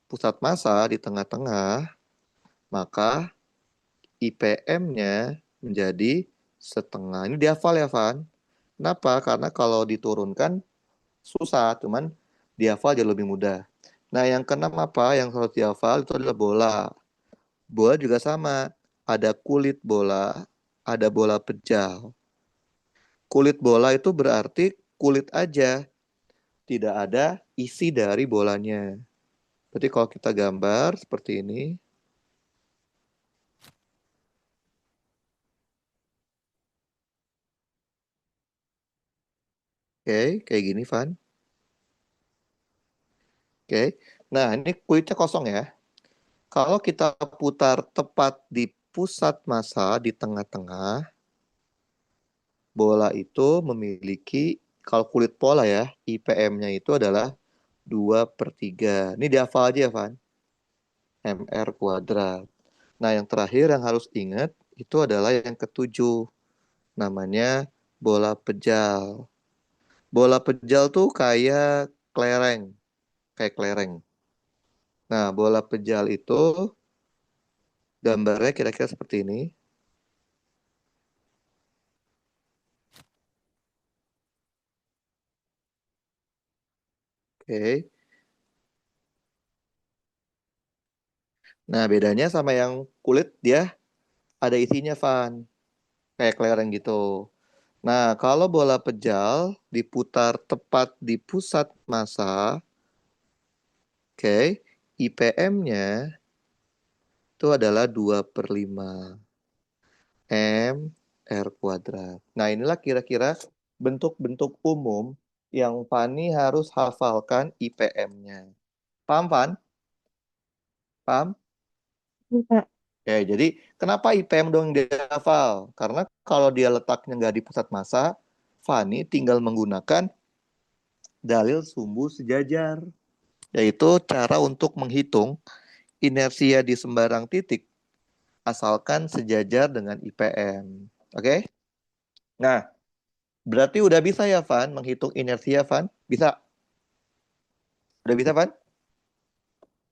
Speaker 1: pusat massa di tengah-tengah, maka IPM-nya menjadi setengah. Ini dihafal ya, Van. Kenapa? Karena kalau diturunkan susah, cuman dihafal jauh lebih mudah. Nah, yang keenam apa? Yang harus dihafal itu adalah bola. Bola juga sama. Ada kulit bola, ada bola pejal. Kulit bola itu berarti kulit aja, tidak ada isi dari bolanya. Berarti kalau kita gambar seperti ini, oke, kayak gini, Van. Oke. Nah, ini kulitnya kosong ya. Kalau kita putar tepat di pusat massa di tengah-tengah, bola itu memiliki, kalau kulit bola ya, IPM-nya itu adalah 2/3. Ini dihafal aja ya, Van. MR kuadrat. Nah, yang terakhir yang harus ingat itu adalah yang ketujuh. Namanya bola pejal. Bola pejal tuh kayak kelereng. Kayak kelereng. Nah, bola pejal itu Gambarnya kira-kira seperti ini. Oke. Nah, bedanya sama yang kulit dia ada isinya, Van. Kayak kelereng gitu. Nah, kalau bola pejal diputar tepat di pusat massa, oke, IPM-nya itu adalah 2/5 M R kuadrat. Nah, inilah kira-kira bentuk-bentuk umum yang Fani harus hafalkan IPM-nya. Paham, Fan? Paham?
Speaker 2: Kak.
Speaker 1: Oke, jadi kenapa IPM dong yang dia hafal? Karena kalau dia letaknya nggak di pusat massa, Fani tinggal menggunakan dalil sumbu sejajar, yaitu cara untuk menghitung inersia di sembarang titik asalkan sejajar dengan IPM. Oke? Nah, berarti udah bisa ya, Van, menghitung inersia, Van? Bisa? Udah bisa, Van?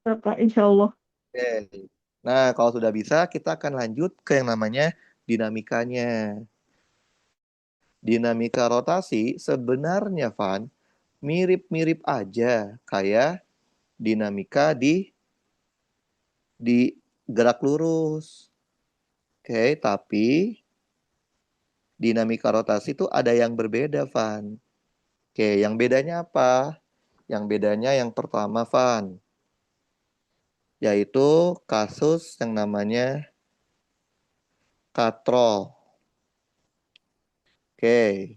Speaker 2: Kak, insya Allah.
Speaker 1: Oke. Nah, kalau sudah bisa, kita akan lanjut ke yang namanya dinamikanya. Dinamika rotasi sebenarnya, Van, mirip-mirip aja kayak dinamika di gerak lurus. Oke, tapi dinamika rotasi itu ada yang berbeda, Van. Oke, yang bedanya apa? Yang bedanya yang pertama, Van, yaitu kasus yang namanya katrol. Oke,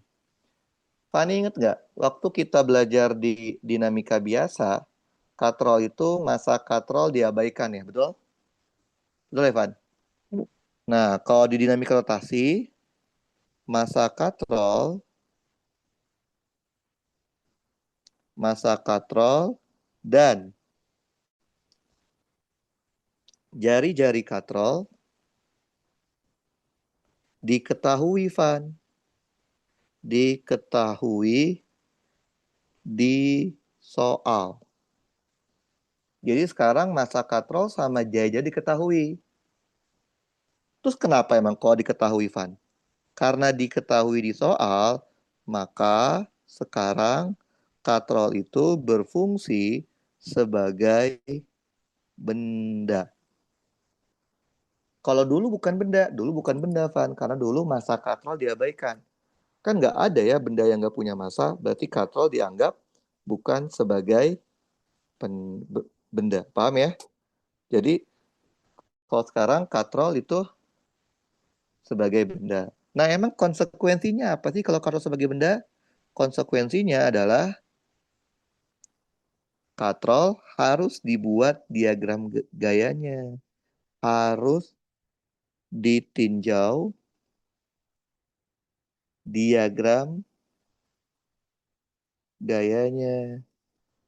Speaker 1: Fani inget nggak? Waktu kita belajar di dinamika biasa, katrol itu masa katrol diabaikan ya, betul? Betul ya, Van? Nah, kalau di dinamika rotasi, masa katrol dan jari-jari katrol diketahui, Van. Diketahui di soal. Jadi sekarang masa katrol sama jari-jari diketahui. Terus kenapa emang kalau diketahui, Van? Karena diketahui di soal, maka sekarang katrol itu berfungsi sebagai benda. Kalau dulu bukan benda, Van, karena dulu masa katrol diabaikan. Kan nggak ada ya benda yang nggak punya massa, berarti katrol dianggap bukan sebagai benda. Paham ya? Jadi kalau sekarang katrol itu sebagai benda. Nah, emang konsekuensinya apa sih kalau katrol sebagai benda? Konsekuensinya adalah katrol harus dibuat diagram gayanya. Harus ditinjau diagram gayanya.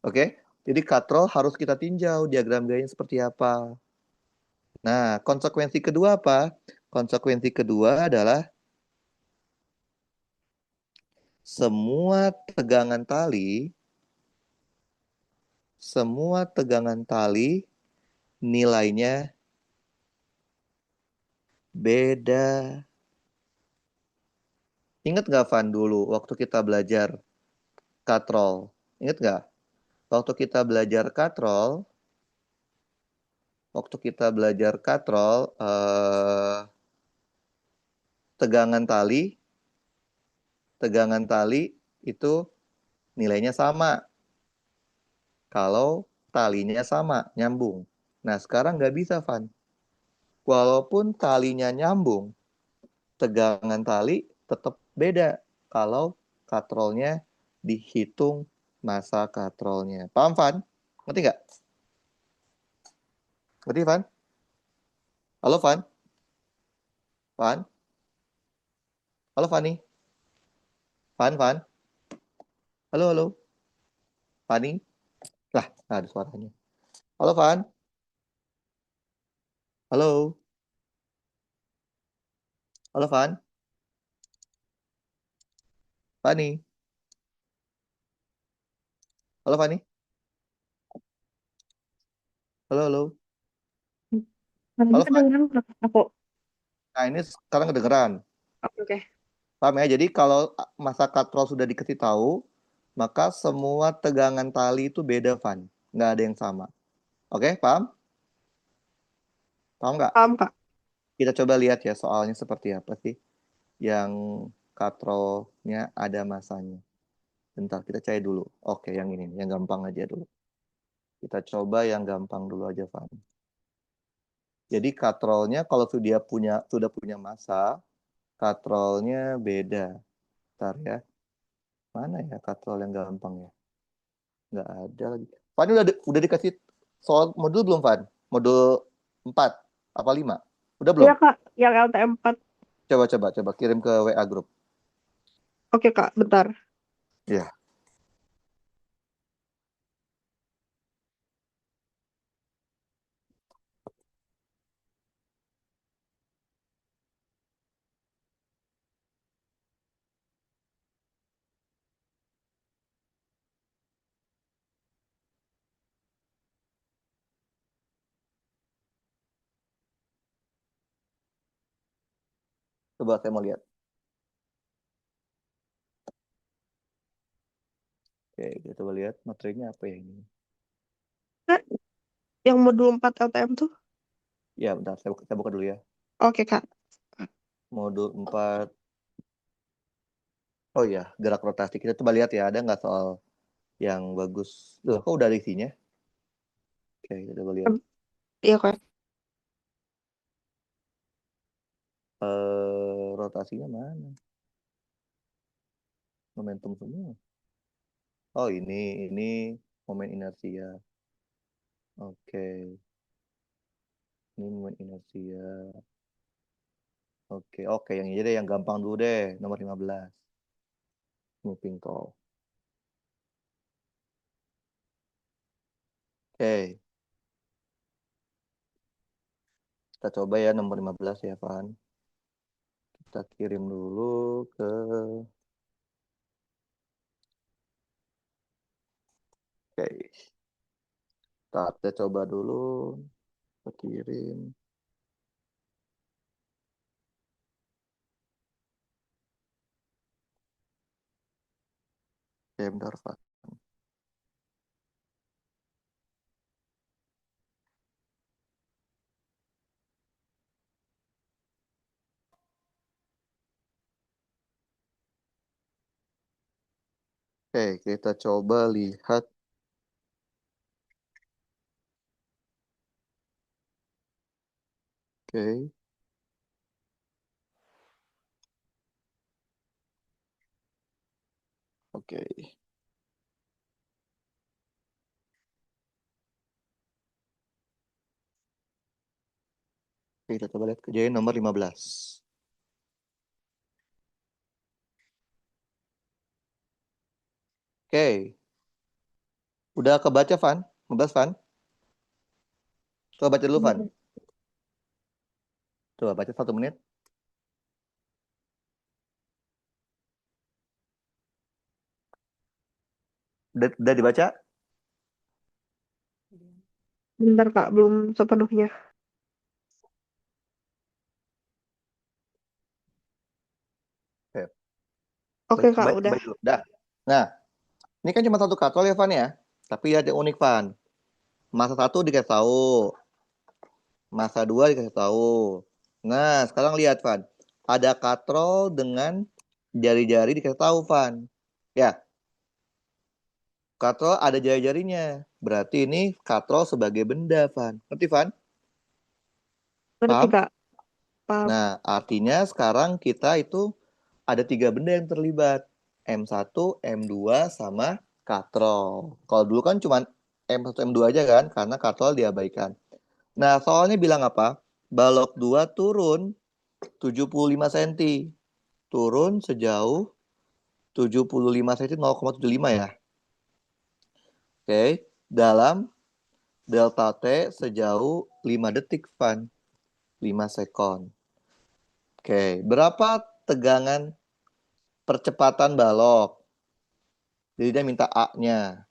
Speaker 1: Oke? Jadi katrol harus kita tinjau diagram gayanya seperti apa. Nah, konsekuensi kedua apa? Konsekuensi kedua adalah semua tegangan tali, semua tegangan tali nilainya beda. Ingat nggak, Van, dulu waktu kita belajar katrol? Ingat nggak? Waktu kita belajar katrol, tegangan tali, tegangan tali itu nilainya sama. Kalau talinya sama, nyambung. Nah, sekarang nggak bisa, Van. Walaupun talinya nyambung, tegangan tali tetap beda kalau katrolnya dihitung masa katrolnya. Paham, Van? Ngerti nggak? Ngerti, Van? Halo, Van? Van? Halo, Fani? Van, Van? Halo, halo? Fani? Lah, nggak ada suaranya. Halo, Van? Halo? Halo, Van? Fani? Halo, Fani? Halo, halo?
Speaker 2: Tadi
Speaker 1: Halo, Fan?
Speaker 2: kedengeran nggak aku?
Speaker 1: Nah, ini sekarang kedengeran.
Speaker 2: Oke, oke.
Speaker 1: Paham ya? Jadi kalau masa katrol sudah dikasih tahu, maka semua tegangan tali itu beda, Van. Nggak ada yang sama. Oke, paham? Paham nggak?
Speaker 2: Paham, Kak.
Speaker 1: Kita coba lihat ya soalnya seperti apa sih yang katrolnya ada masanya. Bentar, kita cari dulu. Oke, yang ini, yang gampang aja dulu. Kita coba yang gampang dulu aja, Van. Jadi katrolnya kalau sudah punya masa, katrolnya beda. Bentar ya. Mana ya katrol yang gampang ya? Nggak ada lagi. Van udah dikasih soal modul belum, Van? Modul 4 apa 5? Udah belum?
Speaker 2: Iya, Kak. Yang LTM 4.
Speaker 1: Coba kirim ke WA grup.
Speaker 2: Oke, Kak. Bentar.
Speaker 1: Ya, coba saya mau lihat. Oke, kita coba lihat materinya apa ya ini.
Speaker 2: Kak, yang modul 4 LTM tuh?
Speaker 1: Ya, bentar, saya buka dulu ya.
Speaker 2: Oke, Kak.
Speaker 1: Modul 4. Oh ya, gerak rotasi. Kita coba lihat ya, ada nggak soal yang bagus. Loh, kok udah ada isinya? Oke, kita coba lihat.
Speaker 2: Iya, Kak.
Speaker 1: Rotasinya mana? Momentum semua. Oh, ini momen inersia. Oke, ini momen inersia. Oke, yang ini deh, yang gampang dulu deh, nomor 15. Moving call. Oke, kita coba ya nomor 15 ya, Van. Kita kirim dulu ke... Oke, kita coba dulu. Kita kirim. Oke, bentar, Van. Oke, kita coba lihat. Oke, oke. Oke, kita coba lihat kejadian nomor 15. Oke, udah kebaca, Van? 15, Van? Coba baca dulu, Van. Coba baca 1 menit. Udah dibaca?
Speaker 2: Bentar, Kak. Belum sepenuhnya.
Speaker 1: Oke,
Speaker 2: Oke, Kak.
Speaker 1: baik,
Speaker 2: Udah.
Speaker 1: baik dulu. Dah. Nah, ini kan cuma satu katrol ya, Van ya? Tapi ada yang unik, Van. Masa satu dikasih tahu, masa dua dikasih tahu. Nah, sekarang lihat, Van. Ada katrol dengan jari-jari dikasih tahu, Van. Ya, katrol ada jari-jarinya. Berarti ini katrol sebagai benda, Van. Ngerti, Van?
Speaker 2: Ngerti,
Speaker 1: Paham?
Speaker 2: Kak. Paham.
Speaker 1: Nah, artinya sekarang kita itu ada 3 benda yang terlibat. M1, M2, sama katrol. Kalau dulu kan cuma M1, M2 aja kan, karena katrol diabaikan. Nah, soalnya bilang apa? Balok 2 turun 75 cm. Turun sejauh 75 cm, 0,75 ya. Oke, dalam delta T sejauh 5 detik, Van. 5 sekon. Oke, berapa tegangan percepatan balok? Jadi dia minta A-nya.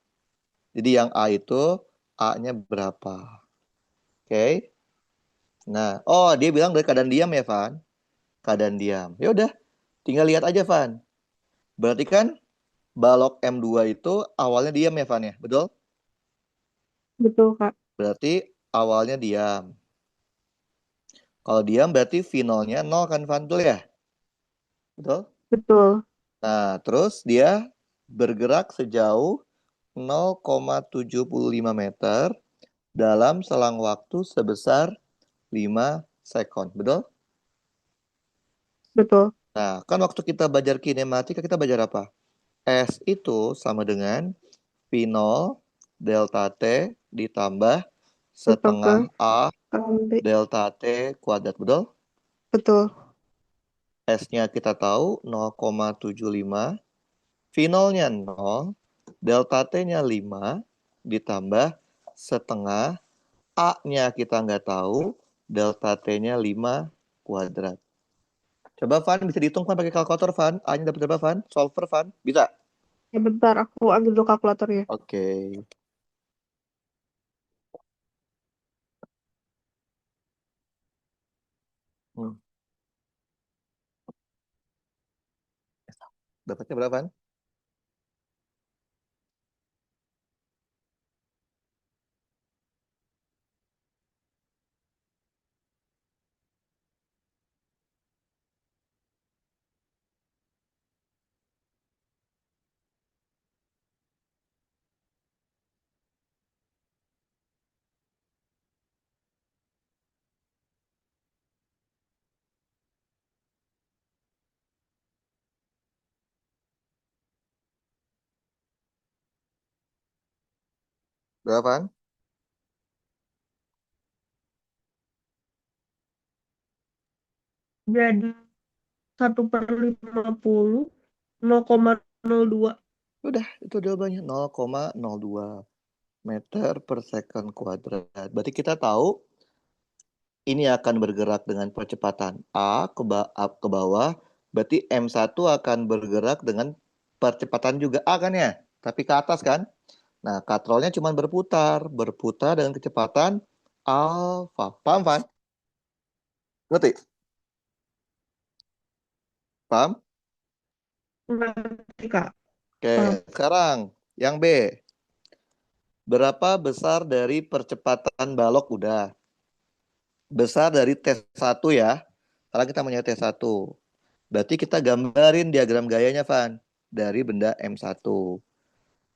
Speaker 1: Jadi yang A itu A-nya berapa? Oke. Nah, oh dia bilang dari keadaan diam ya, Van? Keadaan diam. Ya udah, tinggal lihat aja, Van. Berarti kan balok M2 itu awalnya diam ya, Van ya? Betul?
Speaker 2: Betul, Kak.
Speaker 1: Berarti awalnya diam. Kalau diam berarti V0-nya 0 kan, Van? Betul ya? Betul?
Speaker 2: Betul.
Speaker 1: Nah, terus dia bergerak sejauh 0,75 meter dalam selang waktu sebesar 5 sekon. Betul?
Speaker 2: Betul.
Speaker 1: Nah, kan waktu kita belajar kinematika, kita belajar apa? S itu sama dengan V0 delta T ditambah
Speaker 2: Betul, Kak.
Speaker 1: setengah A
Speaker 2: Kali.
Speaker 1: delta T kuadrat. Betul?
Speaker 2: Betul.
Speaker 1: S-nya kita tahu 0,75, V0-nya 0, delta T-nya 5, ditambah setengah, A-nya kita nggak tahu, delta T-nya 5 kuadrat. Coba, Van, bisa dihitung, Van, pakai kalkulator, Van. A-nya dapat berapa, Van? Solver, Van. Bisa?
Speaker 2: Ya bentar, aku ambil dulu kalkulatornya.
Speaker 1: Oke. Hmm. Dapatnya berapa, Van? Berapa, Van?
Speaker 2: Jadi 1/50, 0,02.
Speaker 1: Udah, itu jawabannya 0,02 meter per second kuadrat. Berarti kita tahu ini akan bergerak dengan percepatan ke bawah. Berarti M1 akan bergerak dengan percepatan juga A kan ya? Tapi ke atas kan? Nah, katrolnya cuma berputar. Berputar dengan kecepatan alfa. Paham, Van? Ngerti? Paham?
Speaker 2: Nanti, Kak.
Speaker 1: Oke,
Speaker 2: Paham.
Speaker 1: sekarang yang B. Berapa besar dari percepatan balok udah? Besar dari T1 ya. Sekarang kita punya T1. Berarti kita gambarin diagram gayanya, Van. Dari benda M1.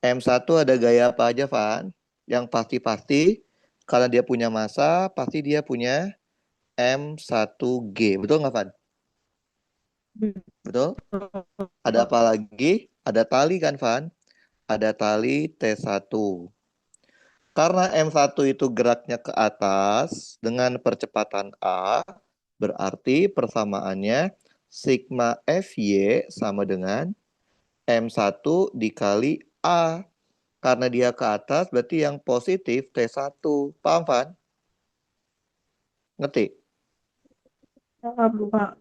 Speaker 1: M1 ada gaya apa aja, Van? Yang pasti-pasti, karena dia punya massa, pasti dia punya M1G. Betul nggak, Van? Betul? Ada apa lagi? Ada tali kan, Van? Ada tali T1. Karena M1 itu geraknya ke atas dengan percepatan A, berarti persamaannya sigma Fy sama dengan M1 dikali A. Karena dia ke atas, berarti yang positif T1. Paham, Van? Ngerti?
Speaker 2: Paham, Kak.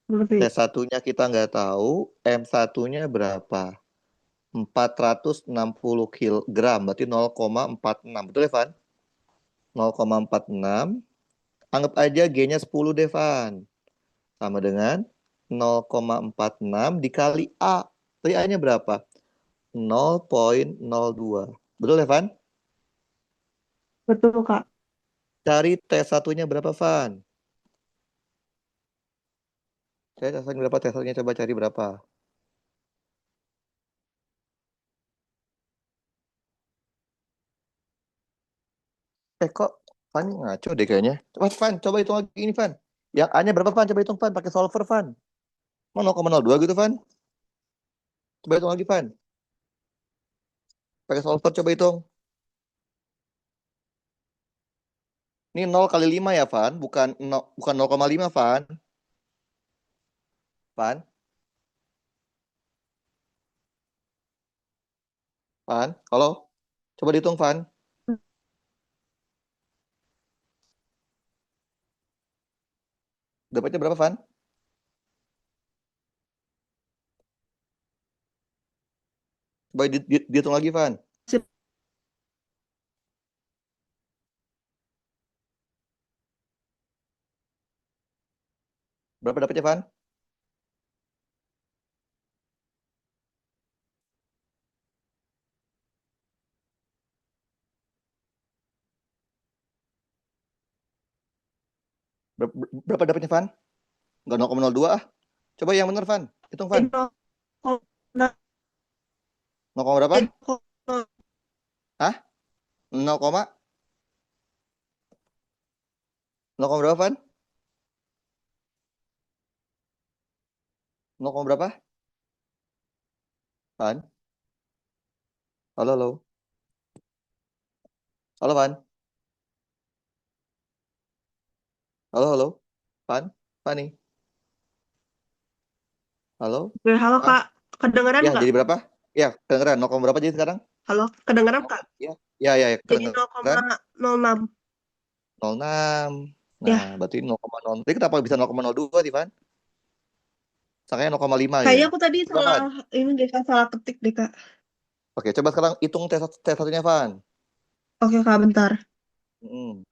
Speaker 2: Ngerti.
Speaker 1: T1-nya kita nggak tahu, M1-nya berapa? 460 kilogram, berarti 0,46. Betul ya, Van? 0,46. Anggap aja G-nya 10 deh, Van. Sama dengan 0,46 dikali A. Tadi A-nya berapa? 0,02. Betul ya, Van?
Speaker 2: Betul, Kak.
Speaker 1: Cari T1-nya berapa, Van? Saya T1 berapa? T1-nya coba cari berapa? Kok Van ngaco deh kayaknya. Coba, Van, coba hitung lagi ini, Van. Yang A-nya berapa, Van? Coba hitung, Van. Pakai solver, Van. Mau 0,02 gitu, Van? Coba hitung lagi, Van. Pakai solver, coba hitung. Ini 0 kali 5 ya, Van. Bukan 0,5, Van. Van, Van. Halo? Coba dihitung, Van. Dapatnya berapa, Van? Coba dihitung lagi, Van. Berapa dapatnya, Van? Berapa dapatnya, Van? Enggak 0,02 ah. Coba yang benar, Van. Hitung, Van.
Speaker 2: 0,0
Speaker 1: 0, berapa? Hah? 0, 0, berapa, Van? 0, berapa? Van? Halo, halo. Halo, Van. Halo, halo. Van? Van nih. Halo?
Speaker 2: Oke, halo
Speaker 1: Van?
Speaker 2: Kak, kedengeran
Speaker 1: Ya,
Speaker 2: nggak?
Speaker 1: jadi berapa? Ya, kedengeran. 0, berapa jadi sekarang?
Speaker 2: Halo, kedengeran Kak?
Speaker 1: Ya, ya, ya, ya,
Speaker 2: Jadi
Speaker 1: kedengeran.
Speaker 2: 0,06.
Speaker 1: 0,6. Nah,
Speaker 2: Ya,
Speaker 1: berarti 0,0. Jadi kenapa bisa 0,02 sih, Van? Sangkanya 0,5 ya.
Speaker 2: kayaknya aku tadi
Speaker 1: Coba,
Speaker 2: salah
Speaker 1: Van.
Speaker 2: ini deh Kak, salah ketik deh Kak.
Speaker 1: Oke, coba sekarang hitung tes satunya, Van.
Speaker 2: Oke Kak, bentar.
Speaker 1: Hmm,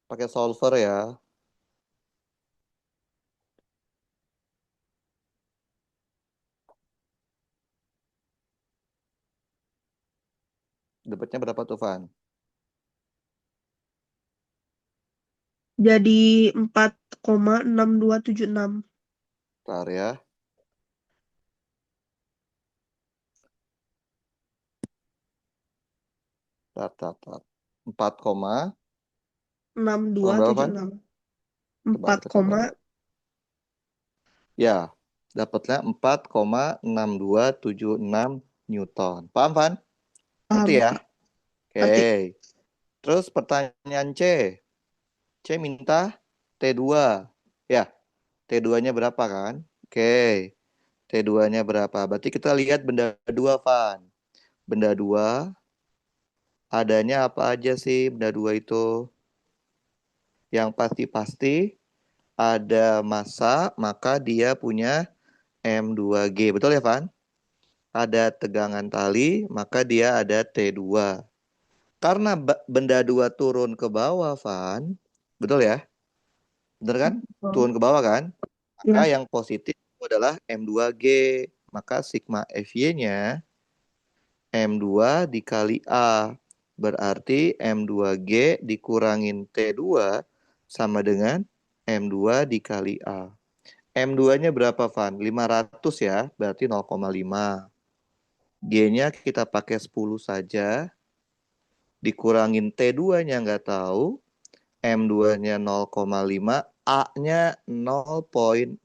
Speaker 1: pakai solver ya. Dapatnya berapa tuh, Van?
Speaker 2: Jadi 4,6276.
Speaker 1: Bentar ya. Tar, tar, tar. 4, berapa, Van?
Speaker 2: 6276.
Speaker 1: Coba
Speaker 2: 4,
Speaker 1: kita coba ya. Ya, dapatnya 4,6276 Newton. Paham, Van? Ngerti
Speaker 2: paham
Speaker 1: ya?
Speaker 2: Kak.
Speaker 1: Oke.
Speaker 2: Nanti.
Speaker 1: Terus pertanyaan C. C minta T2. Ya, T2-nya berapa kan? Oke. T2-nya berapa? Berarti kita lihat benda dua, Van. Benda dua, adanya apa aja sih benda dua itu? Yang pasti-pasti ada massa, maka dia punya M2G. Betul ya, Van? Ada tegangan tali, maka dia ada T2. Karena benda dua turun ke bawah, Van. Betul ya? Bener kan?
Speaker 2: Oh,
Speaker 1: Turun ke bawah kan? Maka
Speaker 2: ya.
Speaker 1: yang positif itu adalah M2G. Maka sigma FY-nya M2 dikali A. Berarti M2G dikurangin T2 sama dengan M2 dikali A. M2-nya berapa, Van? 500 ya, berarti 0,5. G-nya kita pakai 10 saja. Dikurangin T2-nya nggak tahu. M2-nya 0,5. A-nya 0,06.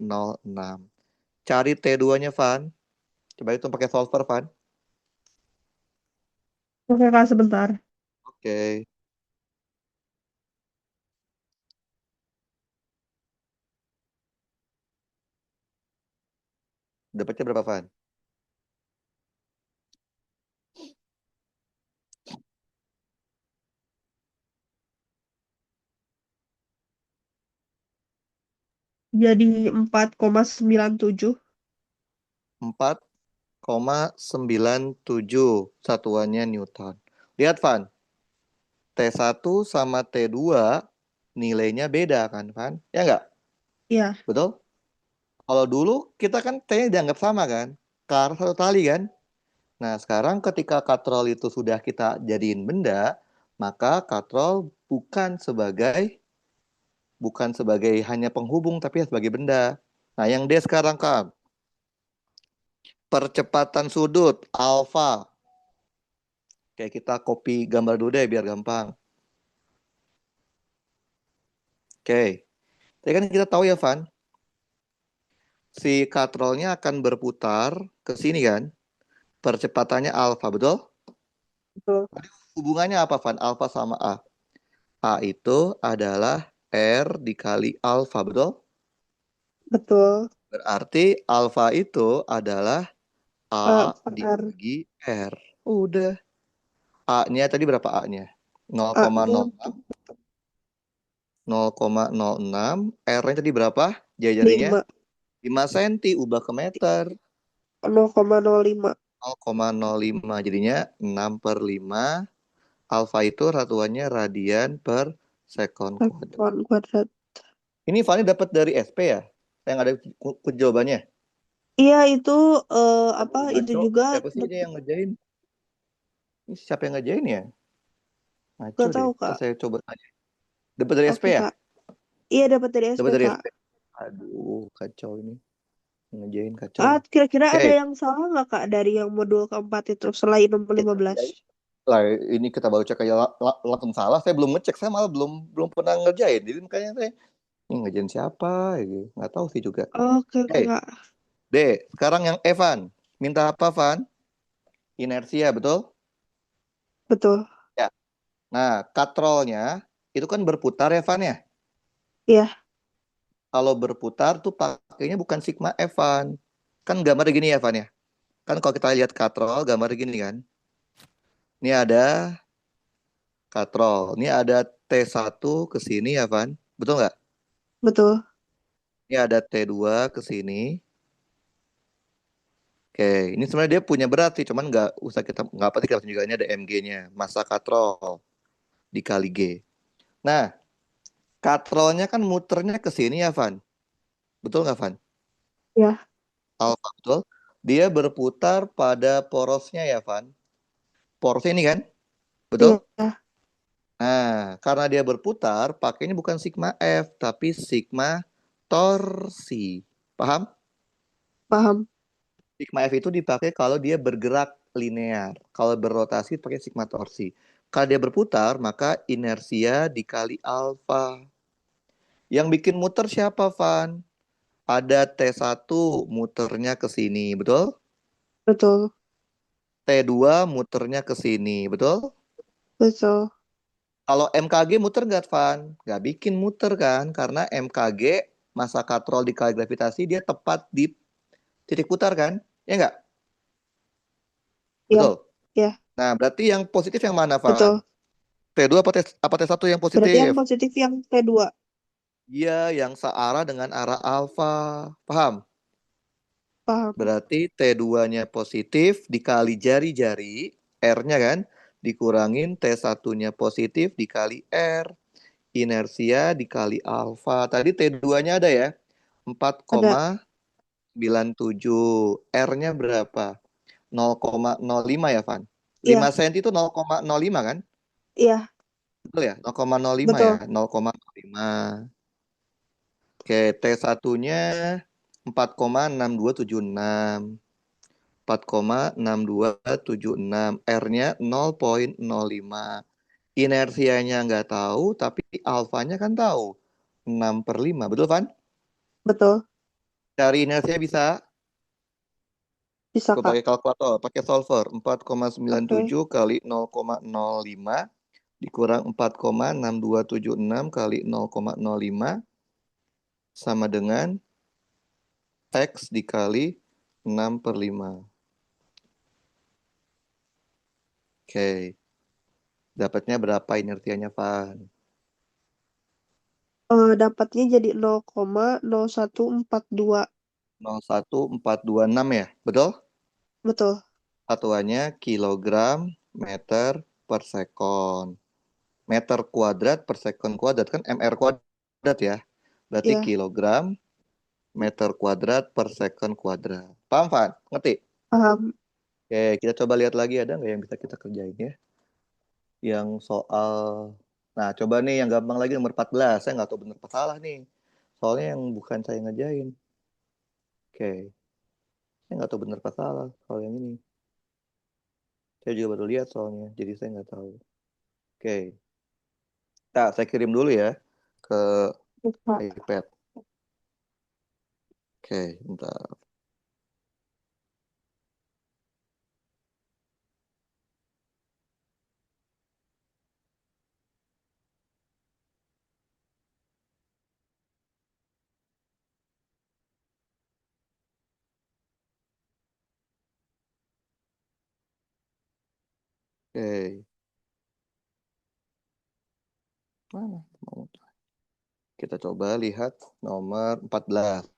Speaker 1: Cari T2-nya, Van. Coba itu pakai solver, Van.
Speaker 2: Oke Kak, sebentar.
Speaker 1: Oke. Dapatnya berapa, Van?
Speaker 2: Jadi 4,97.
Speaker 1: 4,97 satuannya Newton. Lihat, Van. T1 sama T2 nilainya beda kan, Van? Ya nggak?
Speaker 2: Iya,
Speaker 1: Betul? Kalau dulu kita kan T-nya dianggap sama kan? Karena satu tali kan? Nah, sekarang ketika katrol itu sudah kita jadiin benda, maka katrol bukan sebagai hanya penghubung tapi sebagai benda. Nah, yang D sekarang, Kak, percepatan sudut alfa. Kayak kita copy gambar dulu deh biar gampang. Oke. Jadi kan kita tahu ya, Van, si katrolnya akan berputar ke sini kan? Percepatannya alfa, betul?
Speaker 2: betul.
Speaker 1: Hubungannya apa, Van? Alfa sama A. A itu adalah R dikali alfa, betul?
Speaker 2: Betul.
Speaker 1: Berarti alfa itu adalah A
Speaker 2: Per R.
Speaker 1: dibagi R. Udah. A-nya tadi berapa A-nya?
Speaker 2: A-nya
Speaker 1: 0,06. 0,06. R-nya tadi berapa? Jari-jarinya
Speaker 2: 5.
Speaker 1: 5 cm. Ubah ke meter.
Speaker 2: 0,05.
Speaker 1: 0,05. Jadinya 6/5. Alfa itu satuannya radian per sekon kuadrat.
Speaker 2: sekon kuadrat.
Speaker 1: Ini Fani dapat dari SP ya? Yang ada jawabannya.
Speaker 2: Iya itu apa
Speaker 1: Aduh,
Speaker 2: itu
Speaker 1: ngaco.
Speaker 2: juga
Speaker 1: Siapa sih ini
Speaker 2: dapet,
Speaker 1: yang ngerjain? Ini siapa yang ngerjain ya? Ngaco
Speaker 2: gak
Speaker 1: deh.
Speaker 2: tahu
Speaker 1: Ntar
Speaker 2: Kak.
Speaker 1: saya coba tanya. Dapat dari SP
Speaker 2: Oke
Speaker 1: ya?
Speaker 2: Kak. Iya dapat dari SP
Speaker 1: Dapat dari
Speaker 2: Kak.
Speaker 1: SP. Aduh, kacau ini. Yang ngerjain kacau nih.
Speaker 2: Kira-kira
Speaker 1: Oke,
Speaker 2: ada yang salah nggak Kak dari yang modul keempat itu selain nomor
Speaker 1: kita
Speaker 2: 15?
Speaker 1: kerjain. Lah, ini kita baru cek aja langsung salah. Saya belum ngecek. Saya malah belum belum pernah ngerjain. Jadi makanya saya ini ngerjain siapa? Gitu. Nggak tahu sih juga.
Speaker 2: Oke
Speaker 1: Oke,
Speaker 2: oke Kak.
Speaker 1: D. Sekarang yang Evan. Minta apa, Van? Inersia, betul?
Speaker 2: Betul.
Speaker 1: Ya. Nah, katrolnya itu kan berputar ya, Van ya?
Speaker 2: Iya,
Speaker 1: Kalau berputar tuh pakainya bukan sigma F, Van. Kan gambarnya gini ya, Van ya? Kan kalau kita lihat katrol, gambarnya gini kan? Ini ada katrol. Ini ada T1 ke sini ya, Van. Betul nggak?
Speaker 2: betul.
Speaker 1: Ini ada T2 ke sini. Oke, ini sebenarnya dia punya berat sih, cuman nggak usah nggak apa sih kita juga ini ada MG-nya, massa katrol dikali G. Nah, katrolnya kan muternya ke sini ya, Van. Betul nggak, Van?
Speaker 2: Ya,
Speaker 1: Alfa, betul. Dia berputar pada porosnya ya, Van. Porosnya ini kan? Betul?
Speaker 2: iya,
Speaker 1: Nah, karena dia berputar, pakainya bukan sigma F, tapi sigma torsi. Paham?
Speaker 2: paham.
Speaker 1: Sigma F itu dipakai kalau dia bergerak linear. Kalau berrotasi pakai sigma torsi. Kalau dia berputar, maka inersia dikali alfa. Yang bikin muter siapa, Van? Ada T1 muternya ke sini, betul?
Speaker 2: Betul,
Speaker 1: T2 muternya ke sini, betul?
Speaker 2: betul.
Speaker 1: Kalau MKG muter nggak, Van? Nggak bikin muter kan? Karena MKG, massa katrol dikali gravitasi, dia tepat di titik putar kan? Ya nggak?
Speaker 2: Iya,
Speaker 1: Betul?
Speaker 2: iya,
Speaker 1: Nah, berarti yang positif yang mana, Van?
Speaker 2: betul.
Speaker 1: T2 apa T1 yang
Speaker 2: Berarti yang
Speaker 1: positif?
Speaker 2: positif yang kedua.
Speaker 1: Dia yang searah dengan arah alfa. Paham?
Speaker 2: Paham.
Speaker 1: Berarti T2-nya positif dikali jari-jari, R-nya kan, dikurangin T1-nya positif dikali R. Inersia dikali alfa. Tadi T2-nya ada ya?
Speaker 2: Ada.
Speaker 1: 4,97. R-nya berapa? 0,05 ya, Van? 5
Speaker 2: Iya,
Speaker 1: cm itu 0,05 kan?
Speaker 2: iya,
Speaker 1: Betul ya? 0,05 ya?
Speaker 2: betul.
Speaker 1: 0,05. Oke, T1-nya 4,6276. 4,6276. R-nya 0,05. Inersianya nggak tahu, tapi alfanya kan tahu. 6/5. Betul, Van?
Speaker 2: Betul.
Speaker 1: Cari inersia bisa.
Speaker 2: Bisa,
Speaker 1: Coba
Speaker 2: Kak.
Speaker 1: pakai kalkulator, pakai solver. Empat koma sembilan
Speaker 2: Oke.
Speaker 1: tujuh kali 0,05 dikurang 4,6276 kali 0,05 sama dengan X dikali 6/5. Oke, dapatnya berapa inersianya, Van?
Speaker 2: Dapatnya jadi 0,0142.
Speaker 1: 0,1426 ya, betul?
Speaker 2: Betul.
Speaker 1: Satuannya kilogram meter per sekon. Meter kuadrat per sekon kuadrat kan MR kuadrat ya. Berarti
Speaker 2: Iya,
Speaker 1: kilogram meter kuadrat per sekon kuadrat. Paham, Van? Ngerti?
Speaker 2: paham.
Speaker 1: Oke, kita coba lihat lagi ada nggak yang bisa kita kerjain ya. Yang soal, nah coba nih yang gampang lagi nomor 14. Saya nggak tahu benar apa salah nih. Soalnya yang bukan saya ngerjain. Oke, saya nggak tahu benar apa salah soal yang ini. Saya juga baru lihat soalnya, jadi saya nggak tahu. Oke, nah saya kirim dulu ya ke
Speaker 2: Kak.
Speaker 1: iPad. Oke, bentar. Oke, mana? Kita coba lihat nomor 14.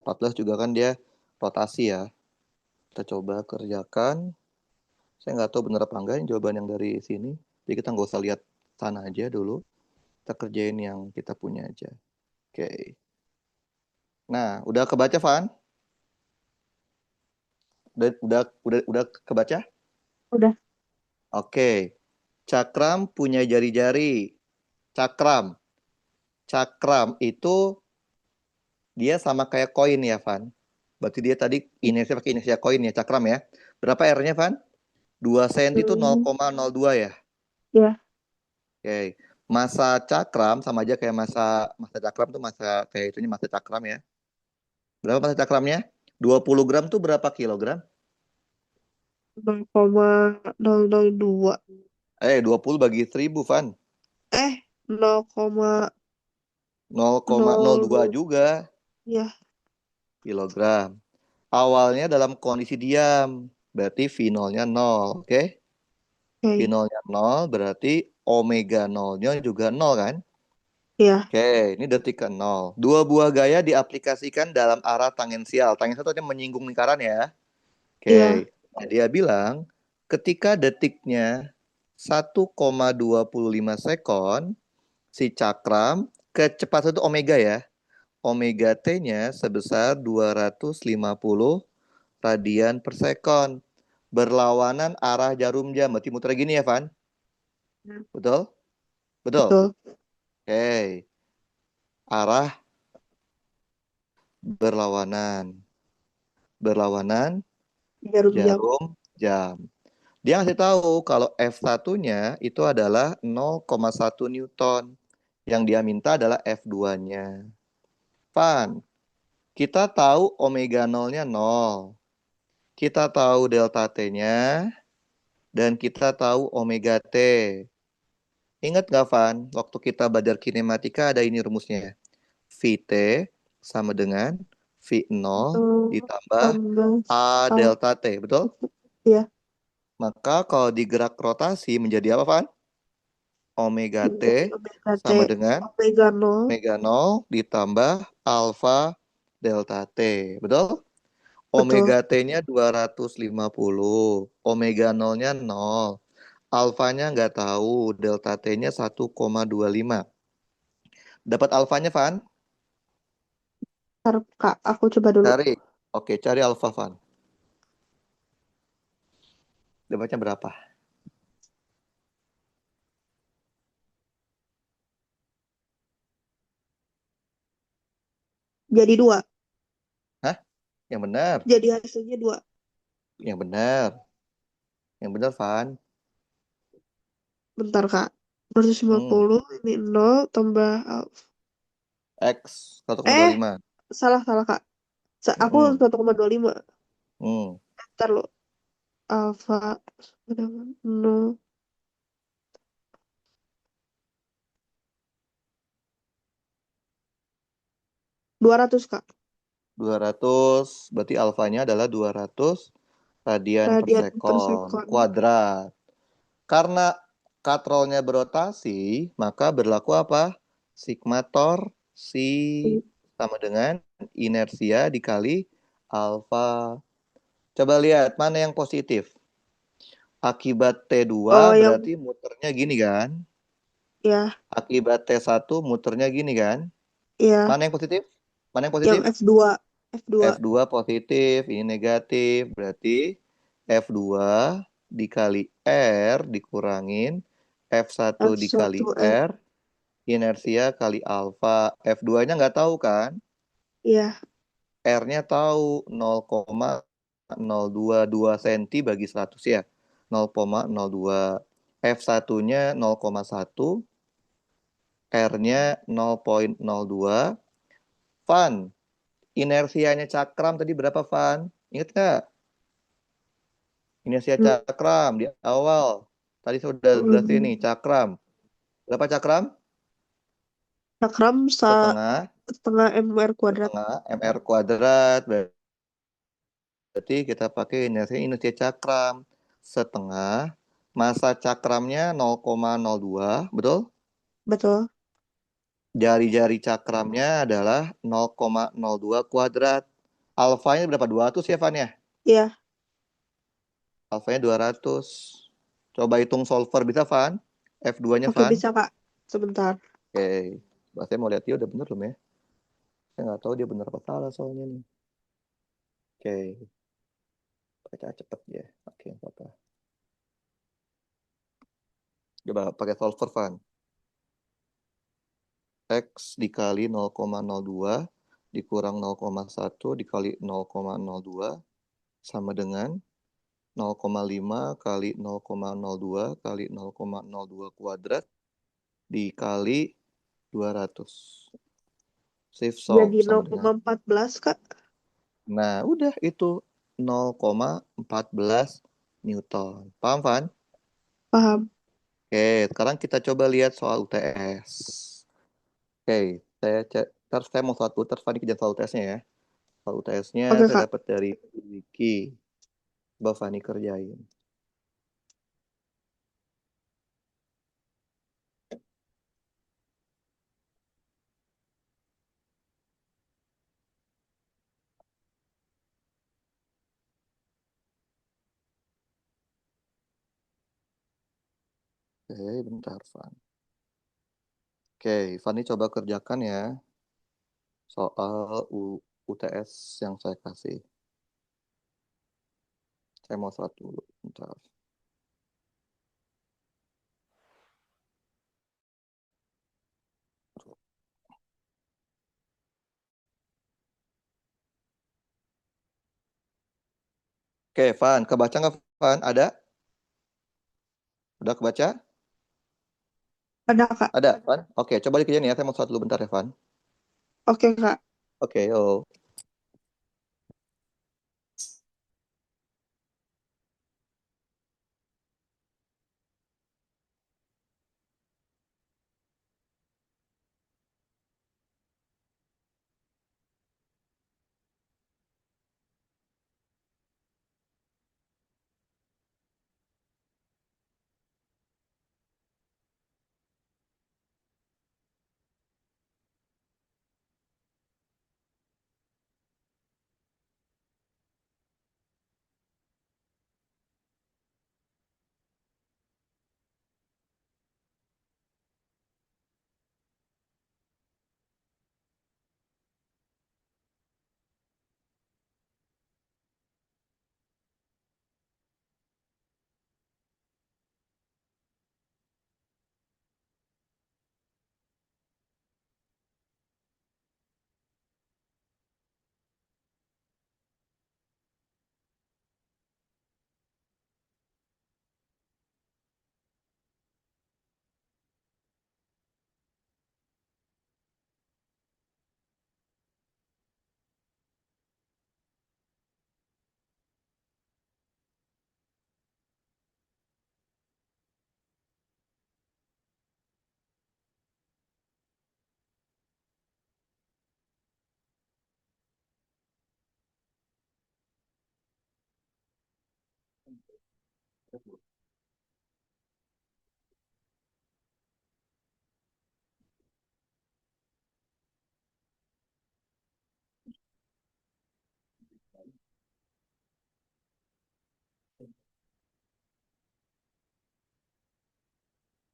Speaker 1: 14 juga kan dia rotasi ya. Kita coba kerjakan. Saya nggak tahu benar apa enggak yang jawaban yang dari sini. Jadi kita nggak usah lihat sana aja dulu. Kita kerjain yang kita punya aja. Oke. Nah, udah kebaca, Van? Udah kebaca?
Speaker 2: Udah.
Speaker 1: Oke. Cakram punya jari-jari. Cakram. Cakram itu dia sama kayak koin ya, Van. Berarti dia tadi inersia pakai inersia koin ya, cakram ya. Berapa R-nya, Van? 2 cm itu
Speaker 2: Hmm,
Speaker 1: 0,02 ya.
Speaker 2: ya,
Speaker 1: Oke. Masa cakram sama aja kayak masa masa cakram tuh masa kayak itunya masa cakram ya. Berapa masa cakramnya? 20 gram tuh berapa kilogram?
Speaker 2: 0,002.
Speaker 1: 20 bagi 1000, Van.
Speaker 2: Eh, 0,02.
Speaker 1: 0,02 juga
Speaker 2: Ya,
Speaker 1: kilogram. Awalnya dalam kondisi diam, berarti V0-nya 0, oke?
Speaker 2: oke.
Speaker 1: V0-nya 0 berarti omega 0-nya juga 0 kan?
Speaker 2: Ya,
Speaker 1: Oke, ini detik ke 0. Dua buah gaya diaplikasikan dalam arah tangensial. Tangensial itu artinya menyinggung lingkaran ya.
Speaker 2: iya,
Speaker 1: Oke, nah, dia bilang ketika detiknya 1,25 sekon, si cakram kecepatan itu omega ya. Omega T-nya sebesar 250 radian per sekon. Berlawanan arah jarum jam. Berarti muter gini ya, Van? Betul? Betul.
Speaker 2: betul.
Speaker 1: Oke. Arah berlawanan. Berlawanan
Speaker 2: Jarum jam.
Speaker 1: jarum jam. Dia ngasih tahu kalau F1-nya itu adalah 0,1 Newton. Yang dia minta adalah F2-nya. Van, kita tahu omega 0-nya 0. Kita tahu delta T-nya. Dan kita tahu omega T. Ingat nggak, Van? Waktu kita belajar kinematika ada ini rumusnya. VT sama dengan V0
Speaker 2: Oh,
Speaker 1: ditambah
Speaker 2: tambah
Speaker 1: A
Speaker 2: ah,
Speaker 1: delta T. Betul?
Speaker 2: ya,
Speaker 1: Maka kalau digerak rotasi menjadi apa, Van? Omega T
Speaker 2: menjadi omega T,
Speaker 1: sama dengan
Speaker 2: omega nol.
Speaker 1: omega 0 ditambah alfa delta T. Betul?
Speaker 2: Betul.
Speaker 1: Omega T-nya 250. Omega 0-nya 0. Alfanya nggak tahu. Delta T-nya 1,25. Dapat alfanya, Van?
Speaker 2: Ntar, Kak, aku coba dulu.
Speaker 1: Cari. Oke, cari alfa, Van. Dapatnya berapa?
Speaker 2: Jadi dua.
Speaker 1: Hah? Yang benar.
Speaker 2: Jadi hasilnya dua.
Speaker 1: Yang benar. Yang benar, Van.
Speaker 2: Bentar, Kak. Dua ratus lima
Speaker 1: Hmm.
Speaker 2: puluh ini nol tambah
Speaker 1: X 1,25.
Speaker 2: salah, salah, Kak. Aku
Speaker 1: Hmm.
Speaker 2: 1,25.
Speaker 1: Hmm.
Speaker 2: Ntar lo. Alfa nol. 200, Kak.
Speaker 1: 200. Berarti alfanya adalah 200 radian per
Speaker 2: Radian per
Speaker 1: sekon
Speaker 2: sekon.
Speaker 1: kuadrat. Karena katrolnya berotasi, maka berlaku apa? Sigma torsi sama dengan inersia dikali alfa. Coba lihat mana yang positif. Akibat T2
Speaker 2: Oh, yang
Speaker 1: berarti muternya gini kan?
Speaker 2: ya,
Speaker 1: Akibat T1 muternya gini kan?
Speaker 2: ya,
Speaker 1: Mana yang positif? Mana yang
Speaker 2: yang
Speaker 1: positif?
Speaker 2: F2. F2.
Speaker 1: F2 positif, ini negatif. Berarti F2 dikali R dikurangin F1 dikali
Speaker 2: F1R.
Speaker 1: R, inersia kali alfa. F2-nya nggak tahu kan?
Speaker 2: Iya,
Speaker 1: R-nya tahu 0,02 cm bagi 100 ya. 0,02. F1-nya 0,1, R-nya 0,02. Van, inersianya cakram tadi berapa, Van? Ingat nggak? Inersia
Speaker 2: hmm,
Speaker 1: cakram di awal. Tadi saya udah jelasin nih,
Speaker 2: hmm.
Speaker 1: cakram. Berapa cakram?
Speaker 2: Cakram
Speaker 1: Setengah,
Speaker 2: setengah MR kuadrat.
Speaker 1: setengah MR kuadrat. Berarti kita pakai inersia cakram. Setengah, masa cakramnya 0,02, betul?
Speaker 2: Betul.
Speaker 1: Jari-jari cakramnya adalah 0,02 kuadrat. Alfanya berapa? 200 ya, Van ya?
Speaker 2: Iya,
Speaker 1: Alfanya 200. Coba hitung solver bisa, Van? F2-nya,
Speaker 2: oke
Speaker 1: Van?
Speaker 2: bisa, Kak. Sebentar.
Speaker 1: Oke, saya mau lihat dia udah bener belum ya? Saya nggak tahu dia bener apa salah soalnya nih. Oke, baca cepet ya. Oke, nggak apa-apa. Coba pakai solver, Van. X dikali 0,02 dikurang 0,1 dikali 0,02 sama dengan 0,5 kali 0,02 kali 0,02 kuadrat dikali 200. Save solve
Speaker 2: Jadi
Speaker 1: sama dengan.
Speaker 2: 0,14 Kak.
Speaker 1: Nah, udah itu 0,14 Newton. Paham, Van?
Speaker 2: Paham.
Speaker 1: Oke, sekarang kita coba lihat soal UTS. Oke, terus saya mau satu, terus Fanny kerja soal UTS-nya ya. Soal UTS-nya
Speaker 2: Oke
Speaker 1: saya
Speaker 2: Kak.
Speaker 1: dapat dari Wiki. Coba Fanny kerjain. Oke, bentar, Fan. Oke, Fanny coba kerjakan ya soal UTS yang saya kasih. Saya mau satu dulu, bentar. Oke, Van, kebaca nggak, Van? Ada? Udah kebaca?
Speaker 2: Ada Kak.
Speaker 1: Ada, Van? Oke, coba dikerjain ya. Saya mau satu dulu bentar ya, Van.
Speaker 2: Oke Kak.
Speaker 1: Oke, yo.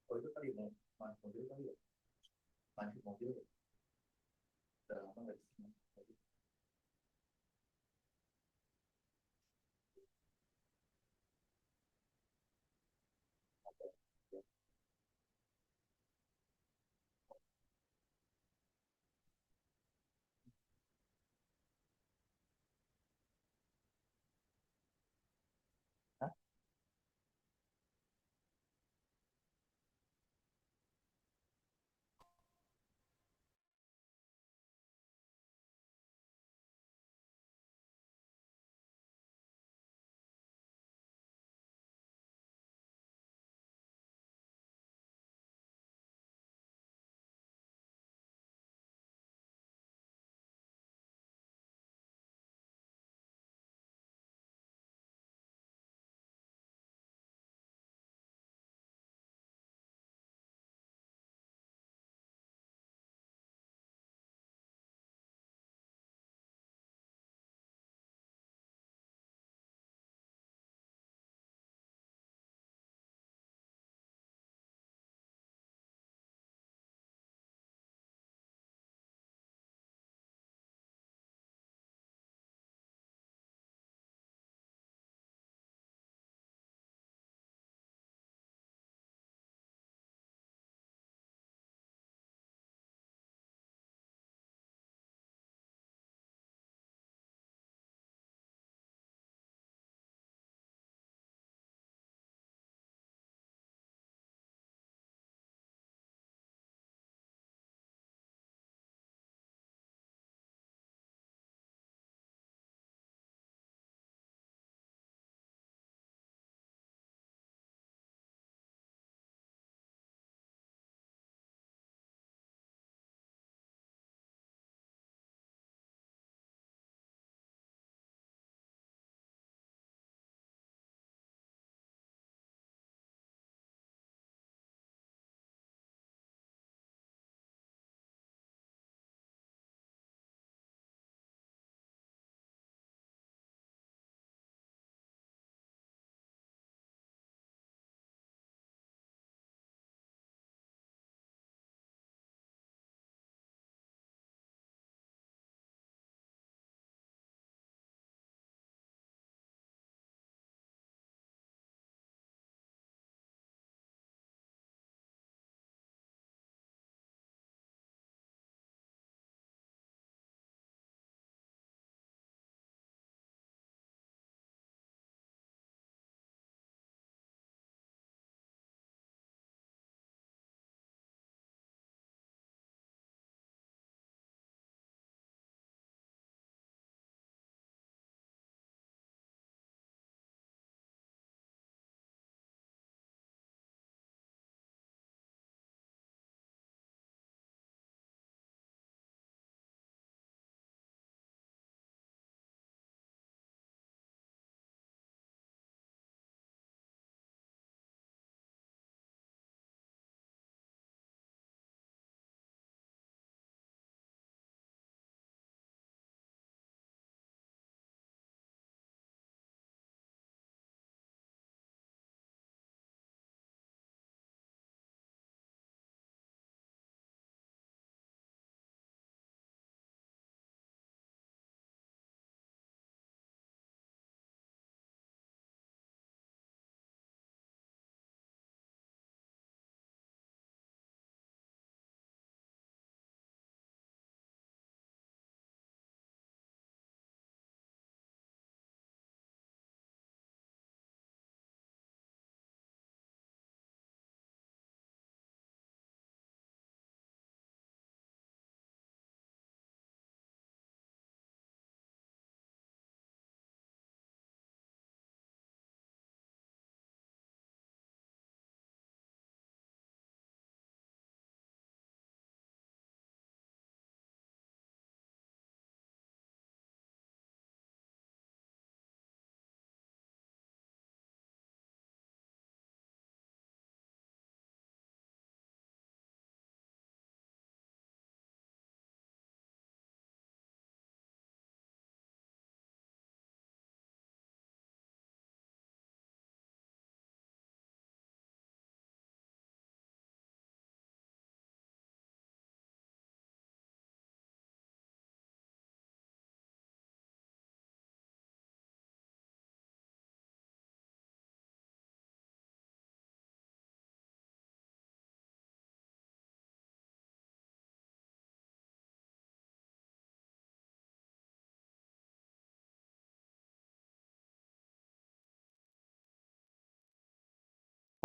Speaker 1: Oh, itu tadi mau mobil kali ya? Pancing mobil ya? Udah lama nggak di sini. Hah?